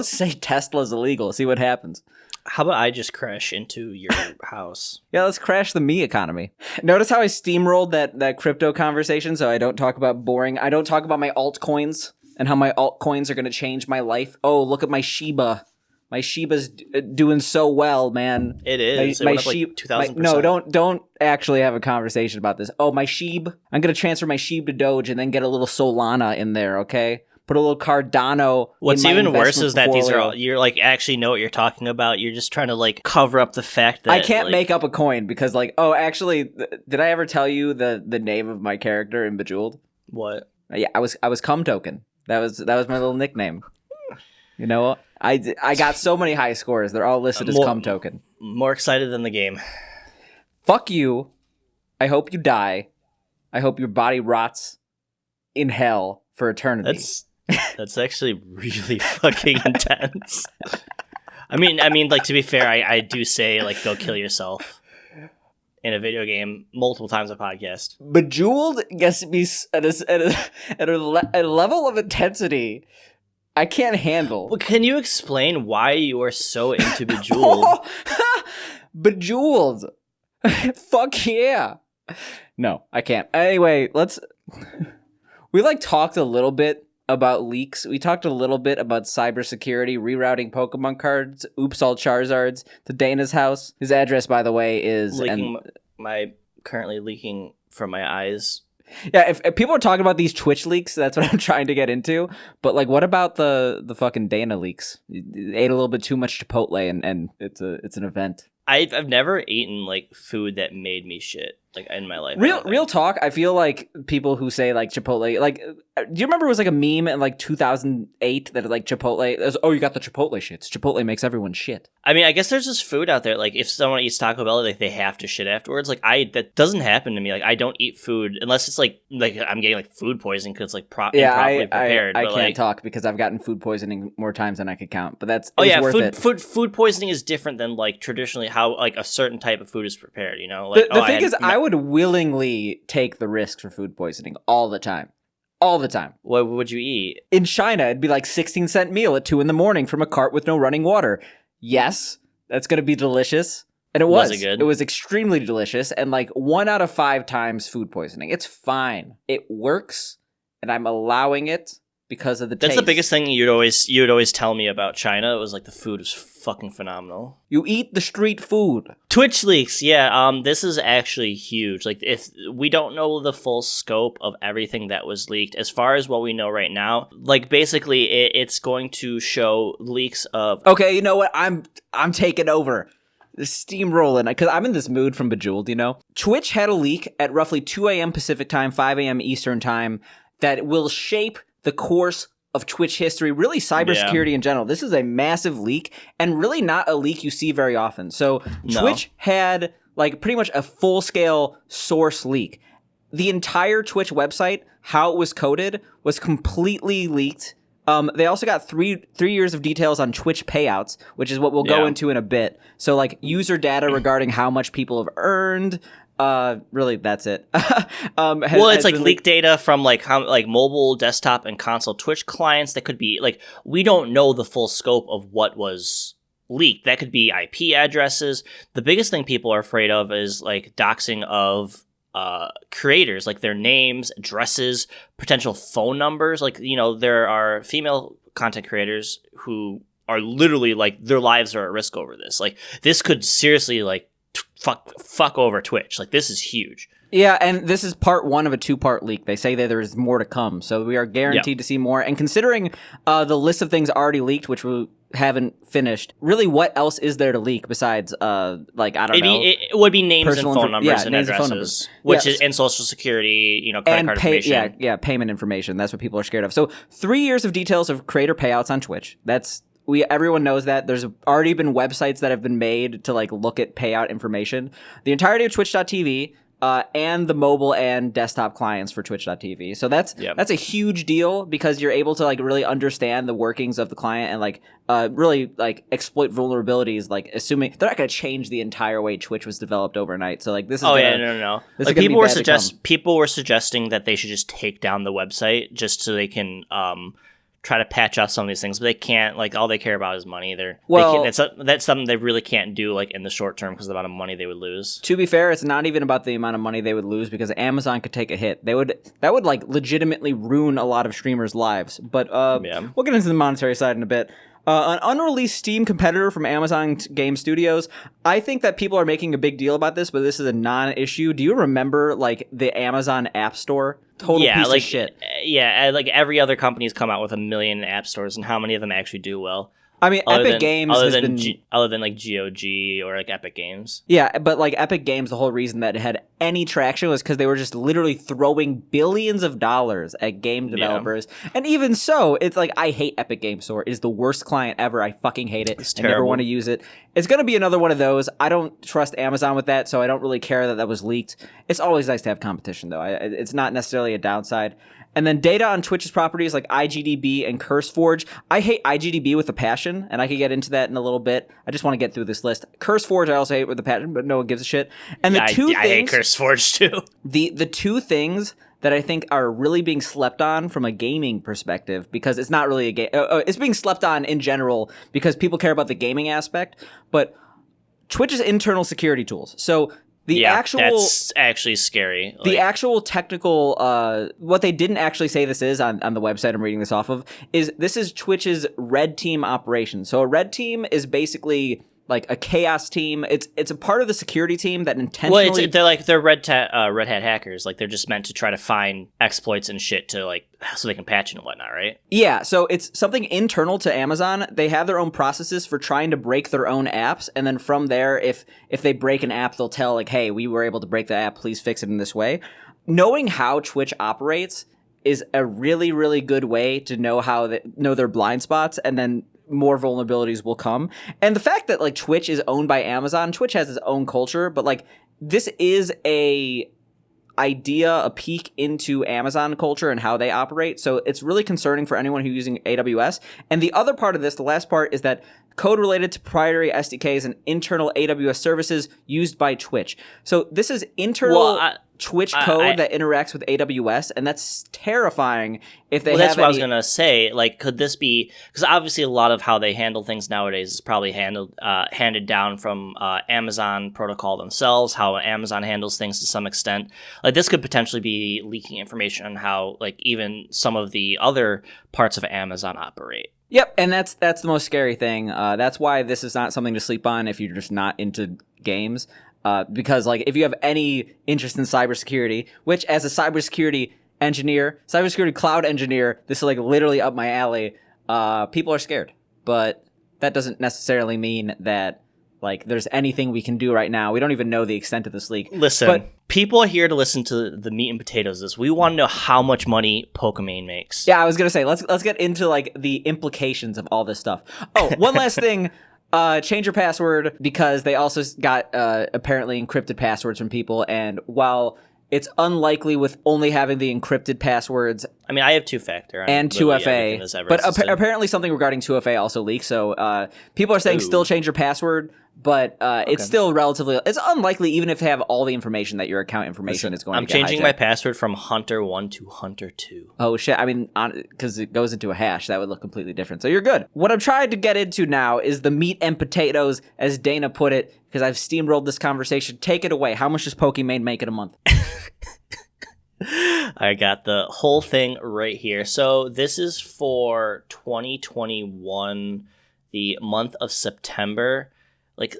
say Tesla's illegal. See what happens. How about I just crash into your house? Yeah, let's crash the me economy. Notice how I steamrolled that crypto conversation, so I don't talk about I don't talk about my altcoins and how my altcoins are going to change my life. Oh, look at my Shiba. My Shiba's doing so well, man. It is. My Shib, like 2,000%. No, don't actually have a conversation about this. Oh, my Shib. I'm gonna transfer my Shib to Doge and then get a little Solana in there. Okay, put a little Cardano. What's even worse is that these are all, you're like actually know what you're talking about. You're just trying to like cover up the fact that I can't make up a coin because like actually, did I ever tell you the name of my character in Bejeweled? What? Yeah, I was Cum Token. That was my little nickname. You know, I got so many high scores. They're all listed as Cum Token. More excited than the game. Fuck you. I hope you die. I hope your body rots in hell for eternity. That's actually really fucking intense. I mean, like to be fair, I do say like go kill yourself in a video game multiple times a podcast. Bejeweled gets to be at a level of intensity I can't handle. Well, can you explain why you are so into Bejeweled? Bejeweled. Fuck yeah. No, I can't. Anyway, we like talked a little bit about leaks. We talked a little bit about cybersecurity, rerouting Pokemon cards, oops all Charizards to Dana's house. His address, by the way, is currently leaking from my eyes. Yeah, if people are talking about these Twitch leaks, that's what I'm trying to get into. But like, what about the fucking Dana leaks? You ate a little bit too much Chipotle, and it's an event. I've never eaten like food that made me shit like in my life. Real talk. I feel like people who say like Chipotle, like, do you remember it was like a meme in like 2008 that like Chipotle? Was, oh, you got the Chipotle shits. Chipotle makes everyone shit. I mean, I guess there's just food out there. Like if someone eats Taco Bell, like they have to shit afterwards. Like that doesn't happen to me. Like I don't eat food unless it's like I'm getting like food poisoning because it's like improperly prepared. I can't talk because I've gotten food poisoning more times than I could count. But that's food poisoning is different than like traditionally how like a certain type of food is prepared. You know, like the thing is, I would willingly take the risk for food poisoning all the time. All the time. What would you eat? In China, it'd be like 16-cent meal at 2 a.m. from a cart with no running water. Yes, that's going to be delicious. And it was. it good? It was extremely delicious. And like 1 out of 5 times food poisoning. It's fine. It works. And I'm allowing it because of the taste. That's the biggest thing you'd always tell me about China. It was like the food was fucking phenomenal. You eat the street food. Twitch leaks, yeah. This is actually huge. Like, if we don't know the full scope of everything that was leaked, as far as what we know right now, like basically, it's going to show leaks of. Okay, you know what? I'm taking over. Steamrolling, because I'm in this mood from Bejeweled. You know, Twitch had a leak at roughly 2 a.m. Pacific time, 5 a.m. Eastern time, that will shape the course of Twitch history, really cybersecurity in general. This is a massive leak, and really not a leak you see very often. So Twitch had like pretty much a full-scale source leak. The entire Twitch website, how it was coded, was completely leaked. They also got three years of details on Twitch payouts, which is what we'll go into in a bit. So like user data regarding how much people have earned, Really, that's it. Well, it's like leaked data from like how like mobile, desktop, and console Twitch clients. That could be like we don't know the full scope of what was leaked. That could be IP addresses. The biggest thing people are afraid of is like doxing of creators, like their names, addresses, potential phone numbers. Like, you know, there are female content creators who are literally like their lives are at risk over this. Like this could seriously like fuck over Twitch. Like this is huge. Yeah, and this is part one of a 2-part leak. They say that there is more to come, so we are guaranteed to see more. And considering the list of things already leaked, which we haven't finished, really, what else is there to leak besides, like, I don't know? It would be names and phone numbers and addresses, which is and social security, you know, credit card information. Yeah, payment information. That's what people are scared of. So 3 years of details of creator payouts on Twitch. Everyone knows that. There's already been websites that have been made to like look at payout information. The entirety of Twitch.tv. And the mobile and desktop clients for Twitch.tv. So that's a huge deal because you're able to like really understand the workings of the client and like really like exploit vulnerabilities. Like assuming they're not going to change the entire way Twitch was developed overnight. So like this is no. Like people were suggesting that they should just take down the website just so they can try to patch out some of these things, but they can't. Like all they care about is money. That's something they really can't do like in the short term because of the amount of money they would lose. To be fair, it's not even about the amount of money they would lose because Amazon could take a hit. That would like legitimately ruin a lot of streamers' lives. But we'll get into the monetary side in a bit. An unreleased Steam competitor from Amazon Game Studios. I think that people are making a big deal about this, but this is a non-issue. Do you remember like the Amazon App Store? Total piece of shit. Yeah, like every other company's come out with 1 million app stores, and how many of them actually do well? I mean, Epic Games other than like GOG or like Epic Games. Yeah, but like Epic Games, the whole reason that it had any traction was because they were just literally throwing billions of dollars at game developers. Yeah. And even so, it's like I hate Epic Games Store. It is the worst client ever. I fucking hate it. It's I terrible. Never want to use it. It's going to be another one of those. I don't trust Amazon with that, so I don't really care that was leaked. It's always nice to have competition, though. It's not necessarily a downside. And then data on Twitch's properties like IGDB and CurseForge. I hate IGDB with a passion, and I could get into that in a little bit. I just want to get through this list. CurseForge I also hate with a passion, but no one gives a shit. And I hate CurseForge too. The two things that I think are really being slept on from a gaming perspective, because it's not really a game. It's being slept on in general because people care about the gaming aspect, but Twitch's internal security tools. So that's actually scary. The actual technical, what they didn't actually say this is on the website I'm reading this off of, this is Twitch's red team operation. So a red team is basically like a chaos team. It's a part of the security team that intentionally... Well, they're red hat hackers. Like they're just meant to try to find exploits and shit to like so they can patch it and whatnot, right? Yeah, so it's something internal to Amazon. They have their own processes for trying to break their own apps, and then from there, if they break an app, they'll tell like, hey, we were able to break the app, please fix it in this way. Knowing how Twitch operates is a really, really good way to know their blind spots, and then more vulnerabilities will come. And the fact that like Twitch is owned by Amazon, Twitch has its own culture, but like this is a peek into Amazon culture and how they operate. So it's really concerning for anyone who's using AWS. And the other part of this, the last part, is that code related to proprietary SDKs and internal AWS services used by Twitch. So this is internal Twitch code that interacts with AWS, and that's terrifying if they have that's what I was going to say. Like, could this be... Because obviously a lot of how they handle things nowadays is probably handed down from Amazon protocol themselves, how Amazon handles things to some extent. Like, this could potentially be leaking information on how, like, even some of the other parts of Amazon operate. Yep, and that's the most scary thing. That's why this is not something to sleep on if you're just not into games. Because like if you have any interest in cybersecurity, which as a cybersecurity cloud engineer, this is like literally up my alley. People are scared, but that doesn't necessarily mean that like there's anything we can do right now. We don't even know the extent of this leak. Listen, people are here to listen to the meat and potatoes of this. We want to know how much money Pokemon makes. Yeah, I was gonna say let's get into like the implications of all this stuff. Oh, one last thing. Change your password, because they also got apparently encrypted passwords from people, and while it's unlikely with only having the encrypted passwords I mean, I have two-factor. And 2FA. But apparently something regarding 2FA also leaked. So people are saying still change your password, but it's still relatively... It's unlikely, even if they have all the information, that your account information is going to get I'm changing hijacked. my password from Hunter1 to Hunter2. Oh, shit. I mean, because it goes into a hash. That would look completely different. So you're good. What I'm trying to get into now is the meat and potatoes, as Dana put it, because I've steamrolled this conversation. Take it away. How much does Pokimane make in a month? I got the whole thing right here. So this is for 2021, the month of September. Like,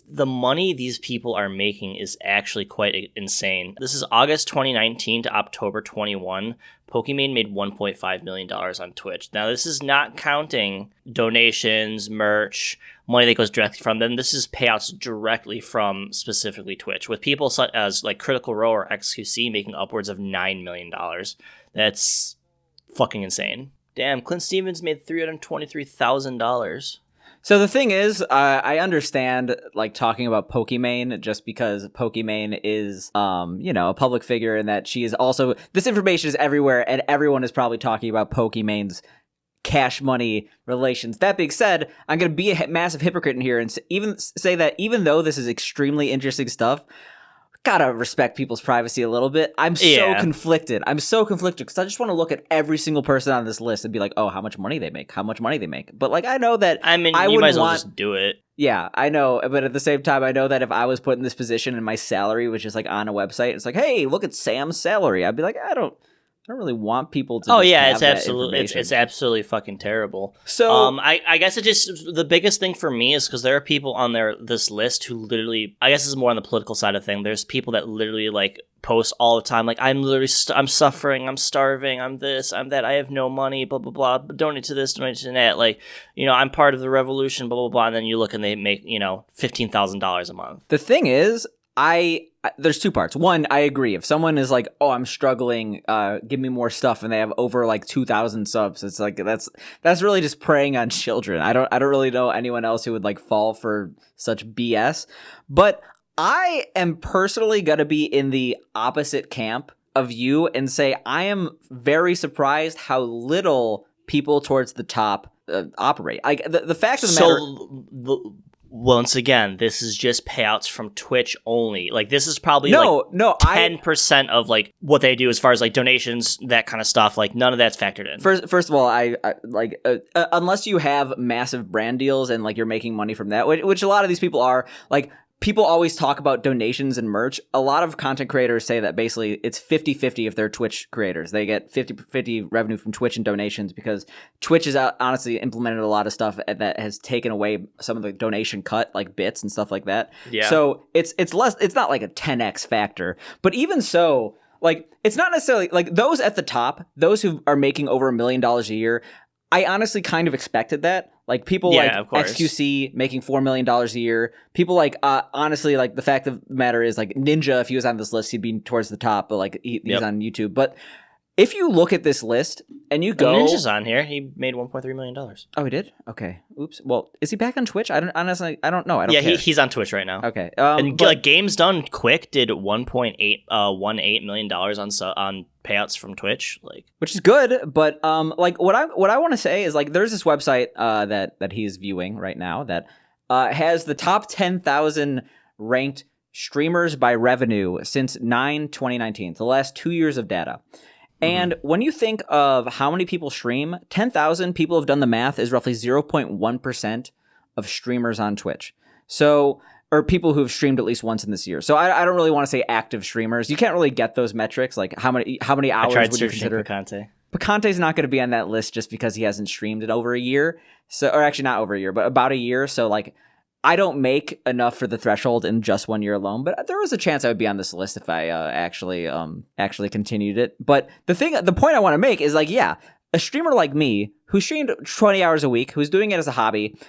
the money these people are making is actually quite insane. This is August 2019 to October 21. Pokimane made $1.5 million on Twitch. Now, this is not counting donations, merch, money that goes directly from them. This is payouts directly from specifically Twitch, with people such as like Critical Role or XQC making upwards of $9 million. That's fucking insane. Damn, Clint Stevens made $323,000. So the thing is, I understand like talking about Pokimane just because Pokimane is, a public figure, and that she is also, this information is everywhere, and everyone is probably talking about Pokimane's cash money relations. That being said, I'm going to be a massive hypocrite in here and say that even though this is extremely interesting stuff, gotta respect people's privacy a little bit. I'm so conflicted. Because I just want to look at every single person on this list and be like, oh, how much money they make. But like, I know that I mean, you might as well just do it. Yeah, I know. But at the same time, I know that if I was put in this position and my salary was just like on a website, it's like, hey, look at Sam's salary. I'd be like, I don't really want people to. It's absolutely fucking terrible. So I guess the biggest thing for me is because there are people on this list who literally, I guess this is more on the political side of thing. There's people that literally like post all the time, like, I'm literally I'm suffering, I'm starving, I'm this, I'm that, I have no money, blah blah blah, donate to this, donate to that, like, I'm part of the revolution, blah blah blah, and then you look and they make $15,000 a month. The thing is, there's two parts. One, I agree. If someone is like, oh, I'm struggling, give me more stuff, and they have over like 2,000 subs, it's like that's really just preying on children. I don't really know anyone else who would like fall for such BS. But I am personally gonna be in the opposite camp of you and say I am very surprised how little people towards the top operate. Like the fact of the matter. Once again, this is just payouts from Twitch only. Like, this is probably 10% of like what they do as far as like donations, that kind of stuff. Like, none of that's factored in. First of all, I like unless you have massive brand deals and like you're making money from that, which a lot of these people are, like. People always talk about donations and merch. A lot of content creators say that basically it's 50-50 if they're Twitch creators. They get 50-50 revenue from Twitch and donations because Twitch has honestly implemented a lot of stuff that has taken away some of the donation cut, like bits and stuff like that. Yeah. So it's less. It's not like a 10x factor. But even so, like, it's not necessarily like those at the top, those who are making over $1 million a year. I honestly kind of expected that. Like, people like XQC making $4 million a year. People like, honestly, like, the fact of the matter is, like, Ninja, if he was on this list, he'd be towards the top, but, like, he's on YouTube. But if you look at this list and you go... Ninja's on here. He made $1.3 million. Oh, he did? Okay. Oops. Well, is he back on Twitch? I don't know. Yeah, he's on Twitch right now. Okay. Like, Games Done Quick did $1.18 million on payouts from Twitch, like, which is good. But like, what I want to say is, like, there's this website that he's viewing right now that has the top 10,000 ranked streamers by revenue since 9/2019, the last 2 years of data. And when you think of how many people stream, 10,000 people have done the math is roughly 0.1% of streamers on Twitch. So, or people who have streamed at least once in this year. So I don't really want to say active streamers. You can't really get those metrics. Like how many hours would you consider? Picante. Picante's not going to be on that list just because he hasn't streamed in over a year. So, or actually not over a year, but about a year. So like, I don't make enough for the threshold in just 1 year alone, but there was a chance I would be on this list if I actually continued it. But the point I want to make is, like, yeah, a streamer like me who streamed 20 hours a week, who's doing it as a hobby,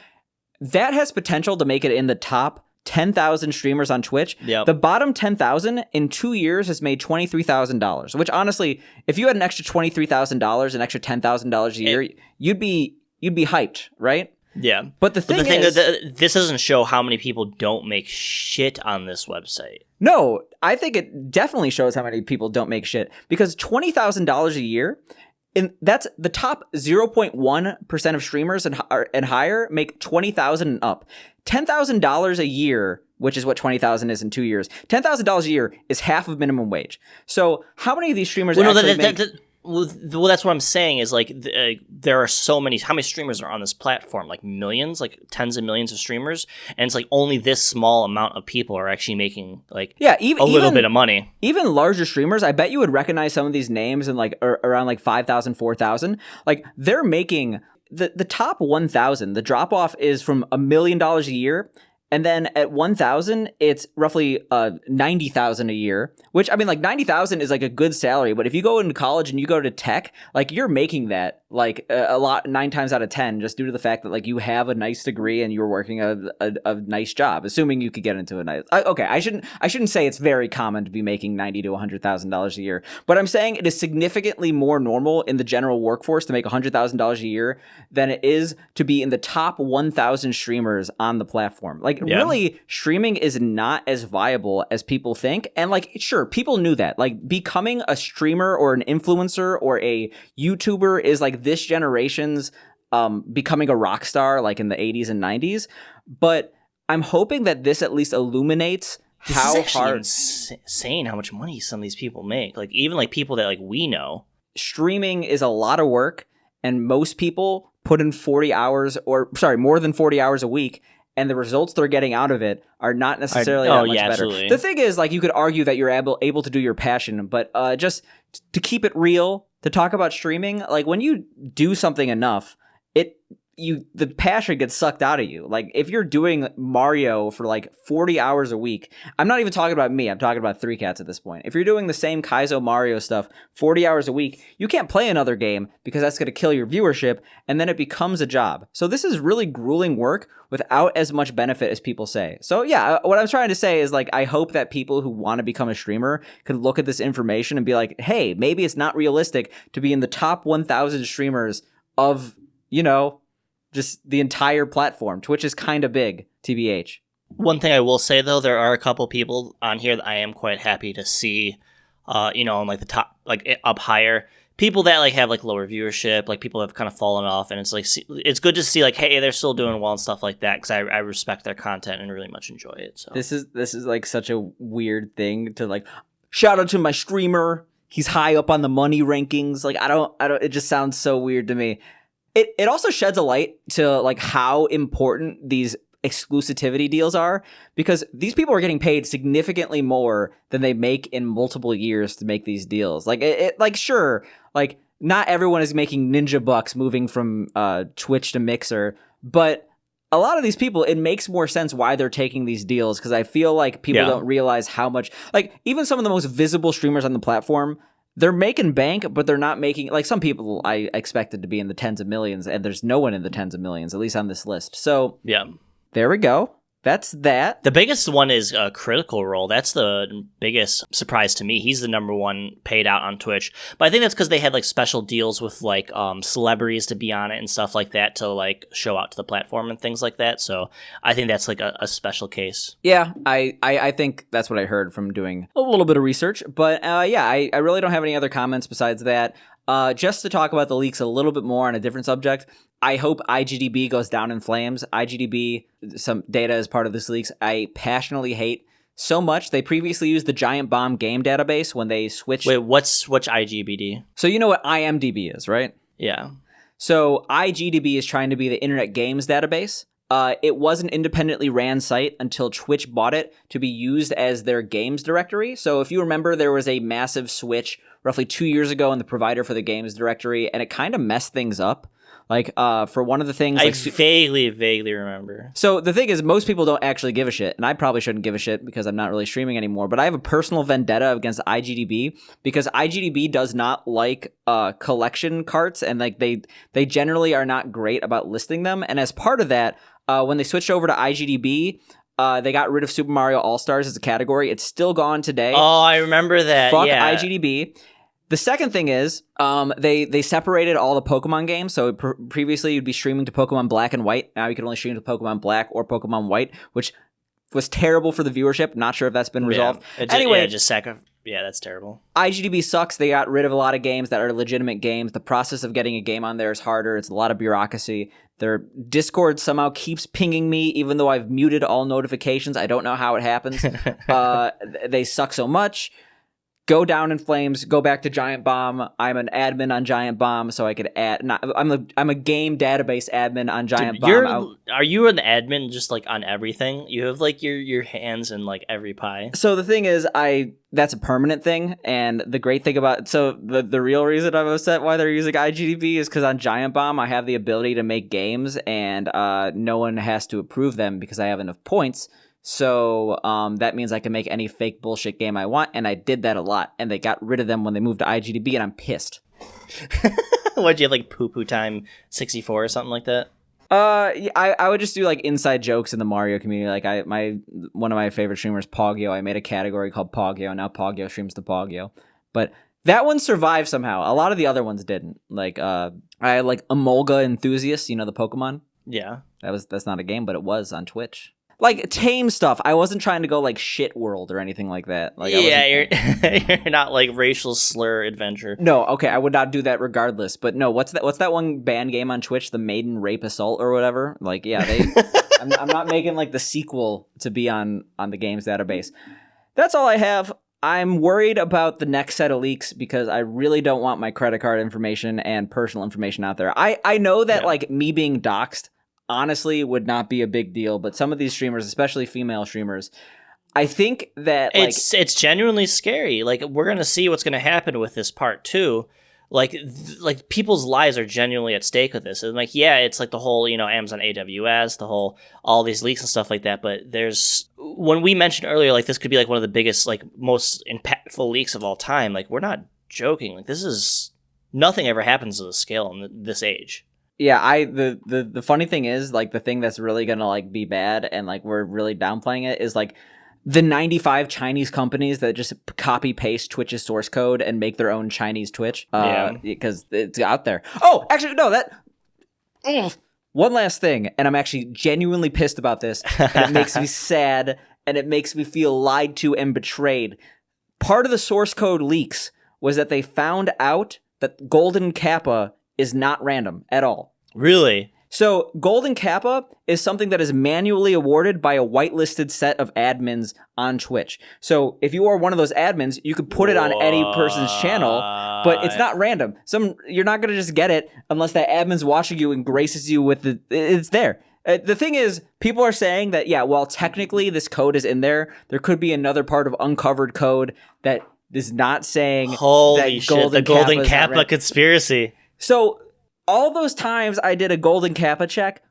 that has potential to make it in the top 10,000 streamers on Twitch. Yep. The bottom 10,000 in 2 years has made $23,000, which honestly, if you had an extra $23,000, an extra $10,000 a year, you'd be hyped, right? Yeah. But the thing is, this doesn't show how many people don't make shit on this website. No, I think it definitely shows how many people don't make shit, because $20,000 a year that's the top 0.1% of streamers and higher make $20,000 and up. $10,000 a year, which is what $20,000 is in 2 years. $10,000 a year is half of minimum wage. So how many of these streamers Well, that's what I'm saying is like there are so many. How many streamers are on this platform? Like millions, like tens of millions of streamers, and it's like only this small amount of people are actually making like a little bit of money. Even larger streamers, I bet you would recognize some of these names and like around like 5,000, 4,000. Like they're making the top 1,000. The drop off is from $1 million a year. And then at 1,000, it's roughly 90,000 a year, which I mean, like 90,000 is like a good salary. But if you go into college and you go to tech, like you're making that like a lot 9 times out of 10, just due to the fact that like you have a nice degree and you're working a nice job, assuming you could get into a nice. Okay, I shouldn't say it's very common to be making $90,000 to $100,000 a year, but I'm saying it is significantly more normal in the general workforce to make $100,000 a year than it is to be in the top 1,000 streamers on the platform. Like. Really, streaming is not as viable as people think. And like, sure, people knew that. Like becoming a streamer or an influencer or a YouTuber is like this generation's becoming a rock star like in the 80s and 90s. But I'm hoping that this at least illuminates how hard insane how much money some of these people make. Like even like people that like we know. Streaming is a lot of work, and most people put in more than 40 hours a week. And the results they're getting out of it are not necessarily that much better. Absolutely. The thing is, like, you could argue that you're able to do your passion, but just to keep it real, to talk about streaming, like when you do something enough, the passion gets sucked out of you. Like if you're doing Mario for like 40 hours a week, I'm not even talking about me, I'm talking about 3 Cats at this point. If you're doing the same Kaizo Mario stuff 40 hours a week, you can't play another game because that's going to kill your viewership, and then it becomes a job. So this is really grueling work without as much benefit as people say. So yeah, what I'm trying to say is like, I hope that people who want to become a streamer can look at this information and be like, hey, maybe it's not realistic to be in the top 1,000 streamers of, just the entire platform. Twitch is kind of big, TBH. One thing I will say, though, there are a couple people on here that I am quite happy to see, on like the top, like up higher. People that like have like lower viewership, like people have kind of fallen off, and it's like it's good to see like, hey, they're still doing well and stuff like that, because I respect their content and really much enjoy it. So this is like such a weird thing to like shout out to my streamer. He's high up on the money rankings. Like I don't. It just sounds so weird to me. It also sheds a light to like how important these exclusivity deals are, because these people are getting paid significantly more than they make in multiple years to make these deals. Like sure, like not everyone is making ninja bucks moving from Twitch to Mixer, but a lot of these people, it makes more sense why they're taking these deals, because I feel like people don't realize how much, like even some of the most visible streamers on the platform, they're making bank, but they're not making, like some people I expected to be in the tens of millions, and there's no one in the tens of millions, at least on this list. So yeah, there we go. That's that. The biggest one is Critical Role. That's the biggest surprise to me. He's the number one paid out on Twitch. But I think that's because they had like special deals with like celebrities to be on it and stuff like that to like show out to the platform and things like that. So I think that's like a special case. Yeah, I think that's what I heard from doing a little bit of research. But yeah, I really don't have any other comments besides that. Just to talk about the leaks a little bit more on a different subject, I hope IGDB goes down in flames. IGDB, some data is part of this leaks, I passionately hate so much. They previously used the Giant Bomb game database when they switched. Wait, what's IGBD? So you know what IMDb is, right? Yeah. So IGDB is trying to be the Internet Games Database. It was an independently ran site until Twitch bought it to be used as their games directory. So if you remember, there was a massive switch roughly 2 years ago in the provider for the games directory, and it kind of messed things up. Like, for one of the things... I vaguely remember. So the thing is, most people don't actually give a shit, and I probably shouldn't give a shit because I'm not really streaming anymore, but I have a personal vendetta against IGDB because IGDB does not like collection carts, and like they generally are not great about listing them. And as part of that, when they switched over to IGDB... they got rid of Super Mario All-Stars as a category. It's still gone today. Oh, I remember that. Fuck IGDB. The second thing is they separated all the Pokemon games. So previously you'd be streaming to Pokemon Black and White. Now you can only stream to Pokemon Black or Pokemon White, which was terrible for the viewership. Not sure if that's been resolved. Anyway, just Yeah, that's terrible. IGDB sucks. They got rid of a lot of games that are legitimate games. The process of getting a game on there is harder. It's a lot of bureaucracy. Their Discord somehow keeps pinging me, even though I've muted all notifications. I don't know how it happens. They suck so much. Go down in flames. Go back to Giant Bomb. I'm an admin on Giant Bomb, so I could add. I'm a game database admin on Giant Bomb. Are you an admin just like on everything? You have like your hands in like every pie. So the thing is, that's a permanent thing, and the great thing about the real reason I'm upset why they're using IGDB is because on Giant Bomb I have the ability to make games, and no one has to approve them because I have enough points. So that means I can make any fake bullshit game I want, and I did that a lot, and they got rid of them when they moved to IGDB, and I'm pissed. What, do you have like Poo Poo Time 64 or something like that? Yeah, I would just do like inside jokes in the Mario community. Like one of my favorite streamers, Poggio, I made a category called Poggio, and now Poggio streams the Poggio. But that one survived somehow. A lot of the other ones didn't. Like I like Emolga Enthusiast, the Pokemon. Yeah. That's not a game, but it was on Twitch. Like tame stuff. I wasn't trying to go like shit world or anything like that. Like, you're not like racial slur adventure. No, okay, I would not do that regardless. But no, what's that one banned game on Twitch, the Maiden Rape Assault or whatever? Like, yeah, I'm not making like the sequel to be on the games database. That's all I have. I'm worried about the next set of leaks because I really don't want my credit card information and personal information out there. I know that like me being doxxed honestly would not be a big deal, but some of these streamers, especially female streamers, I think that like it's genuinely scary. Like, we're gonna see what's gonna happen with this part too. Like people's lives are genuinely at stake with this. And like, yeah, it's like the whole Amazon AWS, the whole all these leaks and stuff like that. But when we mentioned earlier, like this could be like one of the biggest, like most impactful leaks of all time. Like, we're not joking. Like, this is nothing ever happens to the scale in this age. Yeah, the funny thing is, like, the thing that's really gonna like be bad and like we're really downplaying it is like the 95 Chinese companies that just copy paste Twitch's source code and make their own Chinese Twitch. Because it's out there. Oh, actually, no, one last thing, and I'm actually genuinely pissed about this, and it makes me sad, and it makes me feel lied to and betrayed. Part of the source code leaks was that they found out that Golden Kappa is not random at all. Really? So Golden Kappa is something that is manually awarded by a whitelisted set of admins on Twitch. So if you are one of those admins, you could put it on any person's channel, but it's not random. You're not going to just get it unless that admin's watching you and graces you with it's there. The thing is, people are saying that, yeah, well, technically this code is in there. There could be another part of uncovered code that is not saying Holy that shit, the Golden Kappa conspiracy. So all those times I did a Golden Kappa check,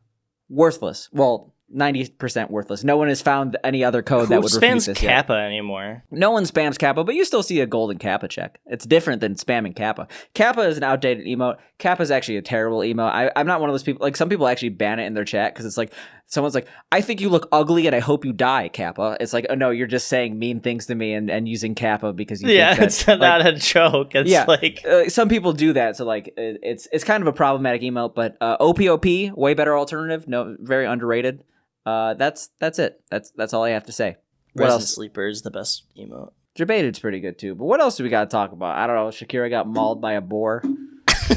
worthless. Well, 90% worthless. No one has found any other code that would refute this yet. Who spams Kappa anymore? No one spams Kappa, but you still see a Golden Kappa check. It's different than spamming Kappa. Kappa is an outdated emote. Kappa is actually a terrible emote. I'm not one of those people. Like, some people actually ban it in their chat because it's like, someone's like, I think you look ugly and I hope you die, Kappa. It's like, oh no, you're just saying mean things to me and using Kappa because you think that, it's not a joke. It's like some people do that, so like it's kind of a problematic emote. But OPOP, way better alternative. No, very underrated. That's it. That's all I have to say. Resident Sleeper is the best emote. Debated's pretty good too. But what else do we got to talk about? I don't know. Shakira got mauled by a boar.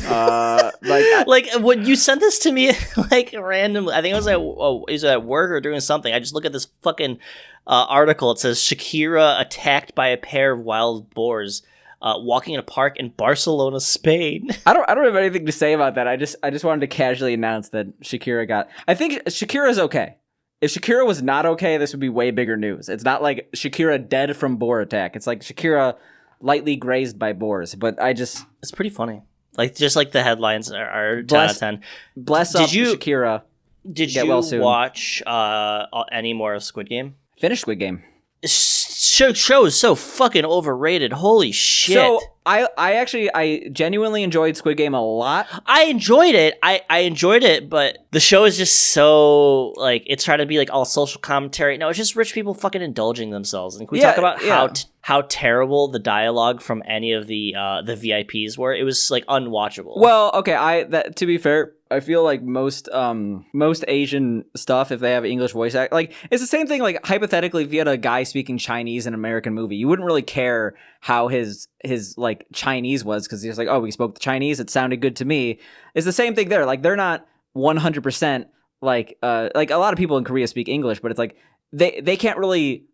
Like when you sent this to me, like randomly, I think it was at work or doing something. I just look at this fucking article. It says Shakira attacked by a pair of wild boars walking in a park in Barcelona, Spain. I don't have anything to say about that. I just wanted to casually announce that Shakira got. I think Shakira's okay. If Shakira was not okay, this would be way bigger news. It's not like Shakira dead from boar attack. It's like Shakira lightly grazed by boars. But it's pretty funny. Like, just like the headlines are 10 out of 10. Bless up Shakira. Did you watch any more of Squid Game? Finished Squid Game. Show is so fucking overrated. Holy shit. So I genuinely enjoyed Squid Game a lot. I enjoyed it. I enjoyed it, but the show is just so like it's trying to be like all social commentary. No, it's just rich people fucking indulging themselves. And can we talk about how terrible the dialogue from any of the VIPs were? It was like unwatchable. Well, okay, to be fair, I feel like most Asian stuff, if they have English voice act, like it's the same thing. Like hypothetically, if you had a guy speaking Chinese in an American movie, you wouldn't really care how his like Chinese was because he's like, oh, we spoke the Chinese, it sounded good to me. It's the same thing there. Like they're not 100% like a lot of people in Korea speak English, but it's like they can't really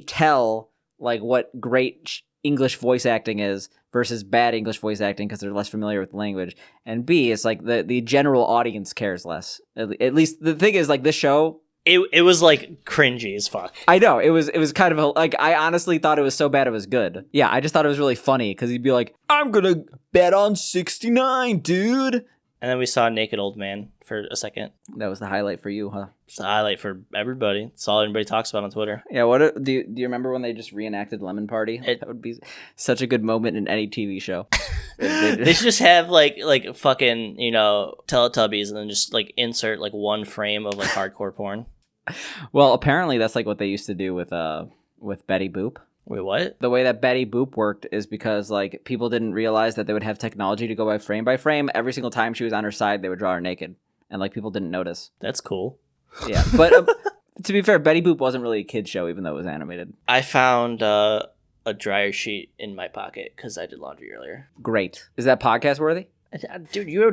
tell like what great English voice acting is versus bad English voice acting because they're less familiar with the language. And B, it's like the general audience cares less. At least the thing is, like this show, it was like cringy as fuck. I know it was kind of like I honestly thought it was so bad it was good. Yeah, I just thought it was really funny because he'd be like, "I'm gonna bet on 69, dude." And then we saw a naked old man for a second. That was the highlight for you, huh? It's the highlight for everybody. It's all everybody talks about on Twitter. Yeah, do you remember when they just reenacted Lemon Party? That would be such a good moment in any TV show. They should just have like fucking, Teletubbies and then just like insert like one frame of like hardcore porn. Well, apparently that's like what they used to do with Betty Boop. Wait, what? The way that Betty Boop worked is because like people didn't realize that they would have technology to go by frame. Every single time she was on her side, they would draw her naked, and like people didn't notice. That's cool. Yeah, but to be fair, Betty Boop wasn't really a kid's show, even though it was animated. I found a dryer sheet in my pocket because I did laundry earlier. Great. Is that podcast worthy? Dude, you're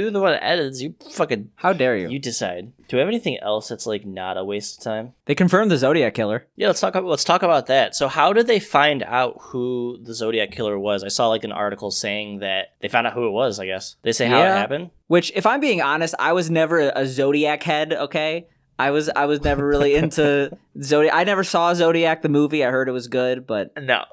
the one that edits. You fucking... How dare you? You decide. Do we have anything else that's like not a waste of time? They confirmed the Zodiac Killer. Yeah, let's talk about that. So how did they find out who the Zodiac Killer was? I saw like an article saying that they found out who it was, I guess. They say how it happened? Which, if I'm being honest, I was never a Zodiac head, okay? I was never really into Zodiac. I never saw Zodiac, the movie. I heard it was good, but... No.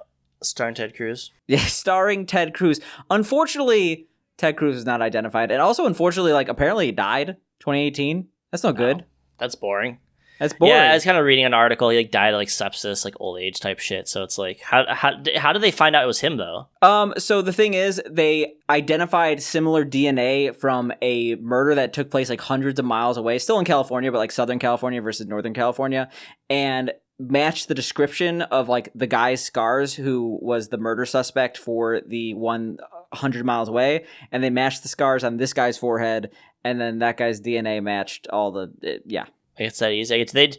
Starring Ted Cruz? Yeah, starring Ted Cruz. Unfortunately... Ted Cruz is not identified. And also, unfortunately, like, apparently he died 2018. That's no good. That's boring. That's boring. Yeah, I was kind of reading an article. He, like, died of, like, sepsis, like, old age type shit. So it's like, how did they find out it was him, though? So the thing is, they identified similar DNA from a murder that took place, like, hundreds of miles away. Still in California, but, like, Southern California versus Northern California. And matched the description of, like, the guy's scars who was the murder suspect for the one 100 miles away, and they matched the scars on this guy's forehead, and then that guy's DNA matched all the It's that easy. They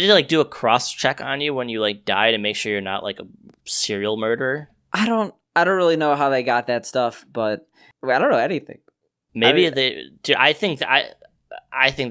did like do a cross check on you when you like die to make sure you're not like a serial murderer. I don't really know how they got that stuff, but I don't know anything. Maybe I think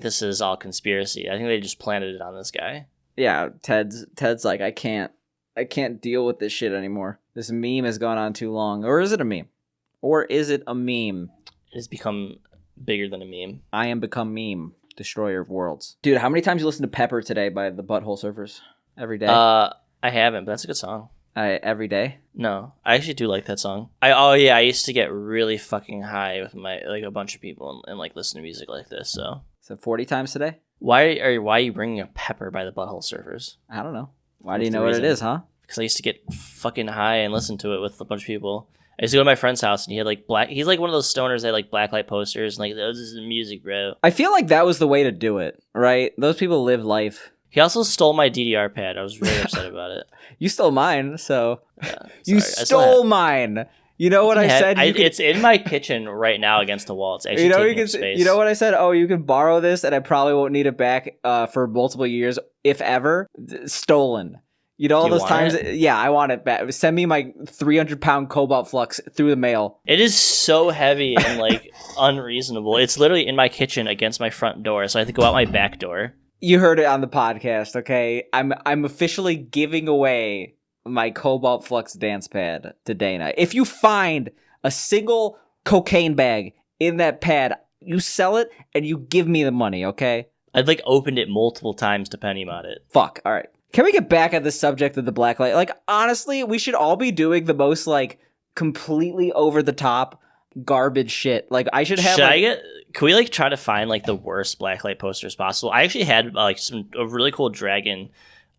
this is all conspiracy. I think they just planted it on this guy. Yeah, Ted's like, I can't deal with this shit anymore. This meme has gone on too long. Or is it a meme? It has become bigger than a meme. I am become meme, destroyer of worlds. Dude, how many times you listen to Pepper today by the Butthole Surfers? Every day? I haven't, but that's a good song. Every day? No, I actually do like that song. I used to get really fucking high with my like a bunch of people and like listen to music like this. So 40 times today? Why are you bringing up Pepper by the Butthole Surfers? I don't know. Why do you know what it is, huh? Because I used to get fucking high and listen to it with a bunch of people. I used to go to my friend's house and he had like he's like one of those stoners that had like blacklight posters and like, oh, this is music, bro. I feel like that was the way to do it, right? Those people live life. He also stole my DDR pad. I was really upset about it. You stole mine, so... Yeah, you stole mine! You know what I said? It's in my kitchen right now against the wall. It's actually taking up space. You know what I said? Oh, you can borrow this and I probably won't need it back for multiple years, if ever. Stolen. You know all those times? Yeah, I want it back. Send me my 300-pound cobalt flux through the mail. It is so heavy and like unreasonable. It's literally in my kitchen against my front door, so I have to go out my back door. You heard it on the podcast, okay? I'm officially giving away my cobalt flux dance pad to Dana. If you find a single cocaine bag in that pad, you sell it and you give me the money, okay? I've like opened it multiple times to penny mod it. Fuck. All right. Can we get back at the subject of the blacklight? Like, honestly, we should all be doing the most, like, completely over-the-top garbage shit. Like, I should have, can we, like, try to find, like, the worst blacklight posters possible? I actually had, like, a really cool dragon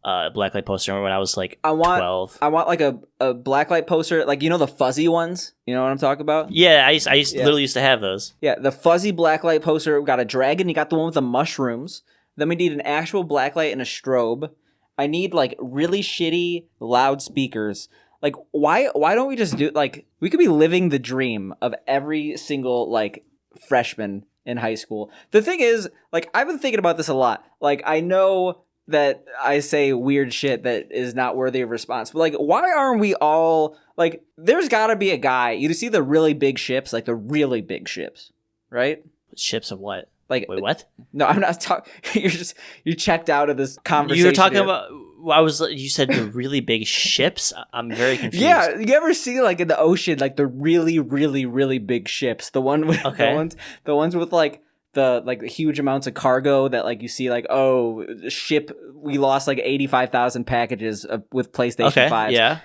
blacklight poster when I was like I want 12. I want like a blacklight poster, like the fuzzy ones. You know what I'm talking about? Yeah, I literally used to have those. Yeah, the fuzzy blacklight poster. We got a dragon. You got the one with the mushrooms. Then we need an actual blacklight and a strobe. I need like really shitty loudspeakers. Like, why don't we just do, like, we could be living the dream of every single, like, freshman in high school. The thing is, like, I've been thinking about this a lot. Like, I know that I say weird shit that is not worthy of response, but, like, why aren't we all, like, there's gotta be a guy, you see the really big ships, like, the really big ships, right? Ships of what? Like, wait, what? No, I'm not talking, you checked out of this conversation. You were talking about... you said the really big ships? I'm very confused. Yeah, you ever see like in the ocean, like the really, really, really big ships? The one with the ones with like the huge amounts of cargo that like you see like, oh, ship, we lost like 85,000 packages with PlayStation 5. Yeah.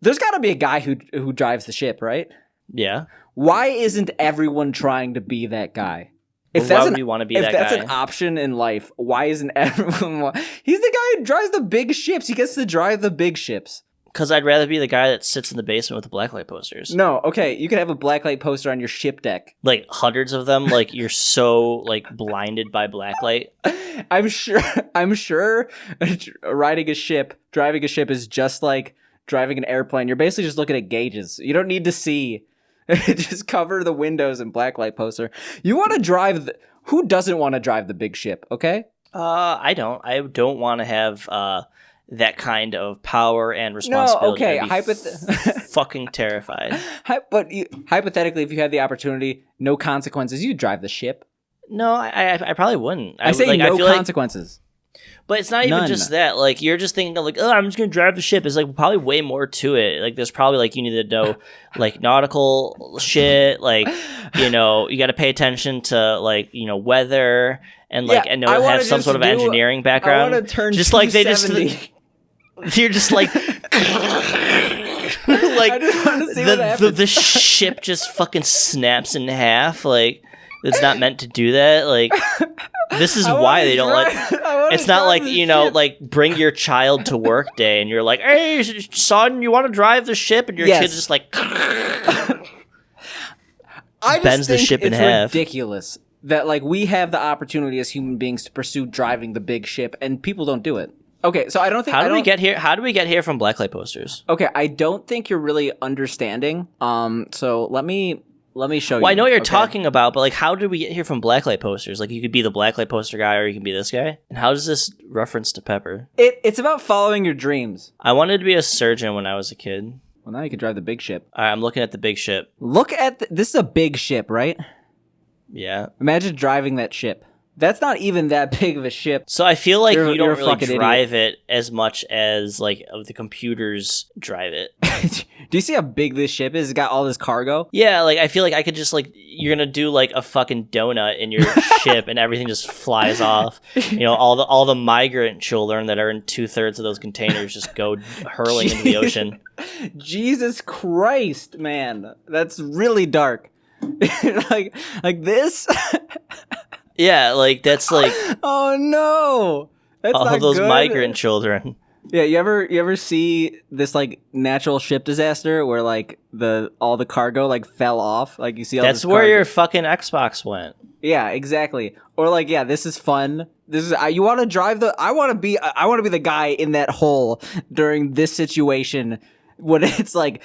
There's got to be a guy who drives the ship, right? Yeah. Why isn't everyone trying to be that guy? Why would you want to be that guy? If that's an option in life, why isn't everyone... He's the guy who drives the big ships. He gets to drive the big ships. Because I'd rather be the guy that sits in the basement with the blacklight posters. No, okay, you could have a blacklight poster on your ship deck. Like hundreds of them. Like you're so like blinded by blacklight. I'm sure driving a ship is just like driving an airplane. You're basically just looking at gauges. You don't need to see. Just cover the windows in blacklight poster. You want to drive who doesn't want to drive the big ship, okay? I don't want to have that kind of power and responsibility. No, okay. Fucking terrified. But hypothetically, if you had the opportunity, no consequences, you'd drive the ship. No, I probably wouldn't. I say no consequences. But it's not even just that. Like, you're just thinking of, like, oh, I'm just going to drive the ship. It's, like, probably way more to it. Like, there's probably, like, you need to know, like, nautical shit. Like, you got to pay attention to, like, weather. And, like, and have some sort of engineering background. I want to turn just, like, they just... You're just, like... like, I just want to see what happens. The ship just fucking snaps in half. Like, it's not meant to do that. Like... This is why they don't let... It's not like, like bring your child to work day and you're like, hey, son, you want to drive the ship? And your kid's just like... bends the ship in half. It's ridiculous that like we have the opportunity as human beings to pursue driving the big ship and people don't do it. Okay, so I don't think... How do we get here? How do we get here from blacklight posters? Okay, I don't think you're really understanding. So let me show you. Well, I know what you're talking about, but like, how did we get here from blacklight posters? Like, you could be the blacklight poster guy, or you can be this guy. And how does this reference to Pepper? It's about following your dreams. I wanted to be a surgeon when I was a kid. Well, now you can drive the big ship. All right, I'm looking at the big ship. Look at this is a big ship, right? Yeah. Imagine driving that ship. That's not even that big of a ship. So I feel like you don't really drive idiot. it as much as like the computers drive it. Do you see how big this ship is? It's got all this cargo. Yeah, like I feel like I could just like you're gonna do like a fucking donut in your ship and everything just flies off. All the migrant children that are in 2/3 of those containers just go hurling into the ocean. Jesus Christ, man, that's really dark. like this. Yeah, like that's like oh no, that's all not those good. migrant children. Yeah, you ever see this like natural ship disaster where like all the cargo like fell off? Like you see all that's where your fucking Xbox went. Yeah, exactly. Or like, yeah, this is fun. This is you want to drive I want to be the guy in that hole during this situation. When it's like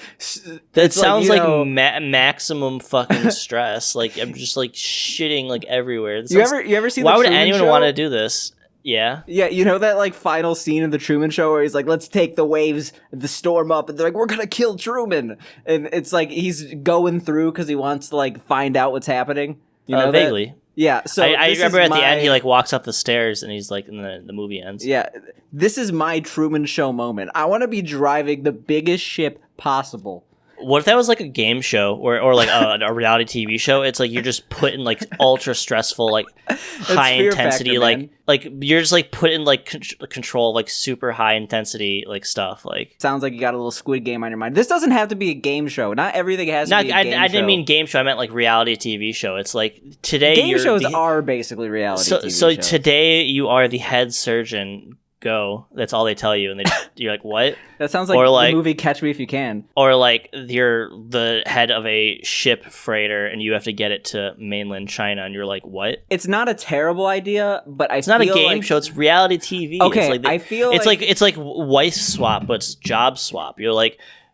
that sounds like maximum fucking stress. Like I'm just like shitting like everywhere. You ever see? Why would Truman anyone Show? want to do this? Yeah. Yeah, you know that like final scene of the Truman Show where he's like, "Let's take the waves, the storm up," and they're like, "We're gonna kill Truman," and it's like he's going through because he wants to like find out what's happening. You know, vaguely. That? Yeah, so I remember at the end he like walks up the stairs and he's like, and the movie ends. Yeah, this is my Truman Show moment. I want to be driving the biggest ship possible. What if that was like a game show or like a reality TV show? It's like you're just put in like ultra stressful, like high intensity, factor, like you're just like put in like control, like super high intensity, like stuff. Like sounds like you got a little Squid Game on your mind. This doesn't have to be a game show. Not everything has to be a game show. I didn't mean game show. I meant like reality TV show. It's like today game shows are basically reality TV shows. So today you are the head surgeon go. That's all they tell you, and you're like, what? That sounds like, Or like the movie Catch Me If You Can. Or like you're the head of a ship freighter and you have to get it to mainland China, and you're like, what? It's not a terrible idea, but It's not a game show. It's reality TV. Okay, it's like I feel it's like wife swap, but it's job swap.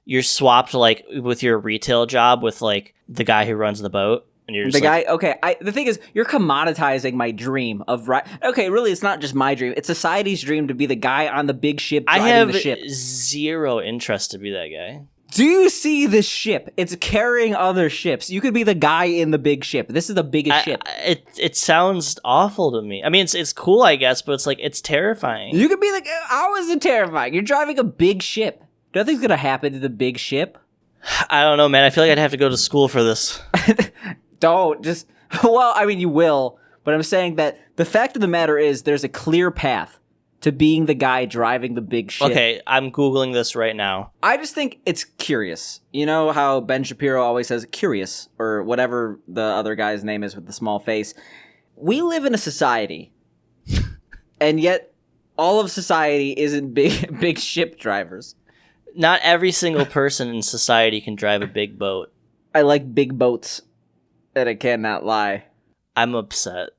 You're swapped like with your retail job with like the guy who runs the boat. And you're just the thing is, you're commoditizing my dream of okay, really, it's not just my dream. It's society's dream to be the guy on the big ship driving the ship. I have zero interest to be that guy. Do you see this ship? It's carrying other ships. You could be the guy in the big ship. This is the biggest ship. It sounds awful to me. I mean, it's cool, I guess, but it's like, it's terrifying. You could be like, how is it terrifying? You're driving a big ship. Nothing's gonna happen to the big ship. I don't know, man. I feel like I'd have to go to school for this. Don't just. Well, I mean, you will, but I'm saying that the fact of the matter is, there's a clear path to being the guy driving the big ship. Okay, I'm Googling this right now. I just think it's curious. You know how Ben Shapiro always says curious, or whatever the other guy's name is with the small face. We live in a society, and yet all of society isn't big ship drivers. Not every single person in society can drive a big boat. I like big boats, and I cannot lie. I'm upset.